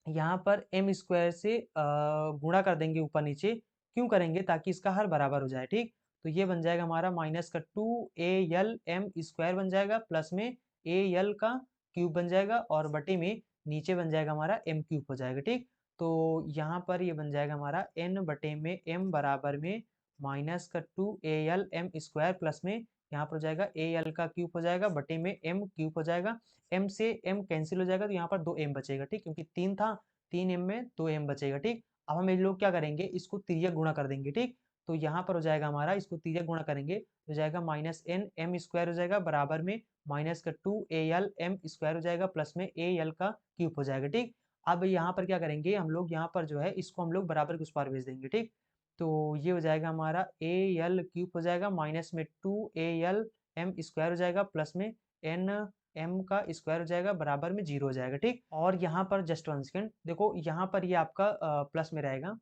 यहाँ पर एम स्क्वायर से गुणा कर देंगे ऊपर नीचे, क्यों करेंगे, ताकि इसका हर बराबर हो जाए। ठीक, तो ये बन जाएगा हमारा माइनस का 2al m स्क्वायर बन जाएगा प्लस में al का क्यूब बन जाएगा, और बटे में नीचे बन जाएगा हमारा m क्यूब हो जाएगा। ठीक, तो यहाँ पर ये बन जाएगा हमारा n बटे में m बराबर में माइनस का 2al m स्क्वायर प्लस में यहाँ पर हो जाएगा al का क्यूब हो जाएगा बटे में m क्यूब हो जाएगा, m से m कैंसिल हो जाएगा तो यहाँ पर 2m बचेगा। ठीक, क्योंकि 3 था, 3m में 2m बचेगा। ठीक, अब हम ये लोग क्या करेंगे, इसको तिर्यक गुणा कर देंगे। ठीक, तो यहाँ पर हो जाएगा हमारा, इसको तिर्यक गुणा करेंगे तो हो जाएगा माइनस n m स्क्वायर हो जाएगा बराबर में माइनस का 2al m स्क्वायर हो जाएगा प्लस में al का क्यूब हो जाएगा। ठीक, अब यहाँ पर क्या करेंगे हम लोग, यहाँ पर जो है इसको हम लोग बराबर के उस पार भेज देंगे। ठीक, तो ये हो जाएगा हमारा al क्यूब हो जाएगा माइनस में 2al m स्क्वायर हो जाएगा प्लस में n m का स्क्वायर हो जाएगा बराबर में 0 हो जाएगा। ठीक, और यहाँ पर जस्ट वन सेकेंड, देखो यहाँ पर ये आपका प्लस में रहेगा,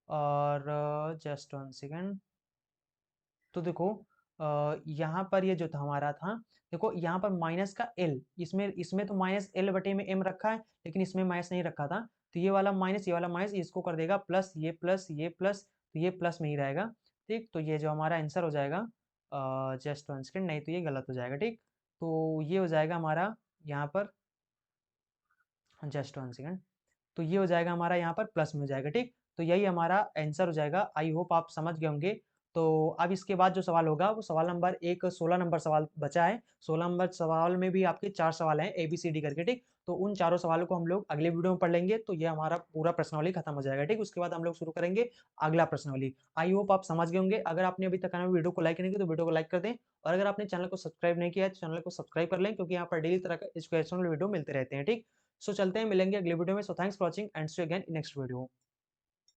और जस्ट वन सेकेंड, तो देखो यहाँ पर ये जो था हमारा था, देखो यहाँ पर माइनस का l, इसमें इसमें तो माइनस l बटे में m रखा है, लेकिन इसमें माइनस नहीं रखा था, तो ये वाला माइनस ये वाला माइनस इसको कर देगा प्लस, ये प्लस ये प्लस, तो ये प्लस में ही रहेगा। ठीक, तो ये जो हमारा आंसर हो जाएगा, जस्ट वन सेकेंड, नहीं तो ये गलत हो जाएगा। ठीक, तो ये हो जाएगा हमारा यहाँ पर, जस्ट वन सेकेंड, तो ये हो जाएगा हमारा यहाँ पर प्लस में हो जाएगा। ठीक, तो यही हमारा आंसर हो जाएगा। आई होप आप समझ गए होंगे। तो अब इसके बाद जो सवाल होगा वो सवाल नंबर 16 नंबर सवाल बचा है। 16 नंबर सवाल में भी आपके 4 सवाल हैं ABCD करके। ठीक, तो उन चारों सवालों को हम लोग अगले वीडियो में पढ़ लेंगे, तो ये हमारा पूरा प्रश्नावली खत्म हो जाएगा। ठीक, उसके बाद हम लोग शुरू करेंगे अगला प्रश्नावली। आई होप आप समझ गए होंगे। अगर आपने अभी तक वीडियो को लाइक नहीं किया तो वीडियो को लाइक कर दें, और अगर आपने चैनल को सब्सक्राइब नहीं किया है तो चैनल को सब्सक्राइब कर लें, क्योंकि यहाँ पर डेली तरह का एजुकेशनल वीडियो मिलते रहते हैं। ठीक, सो चलते हैं, मिलेंगे अगले वीडियो में। So thanks for watching and see you again in next video.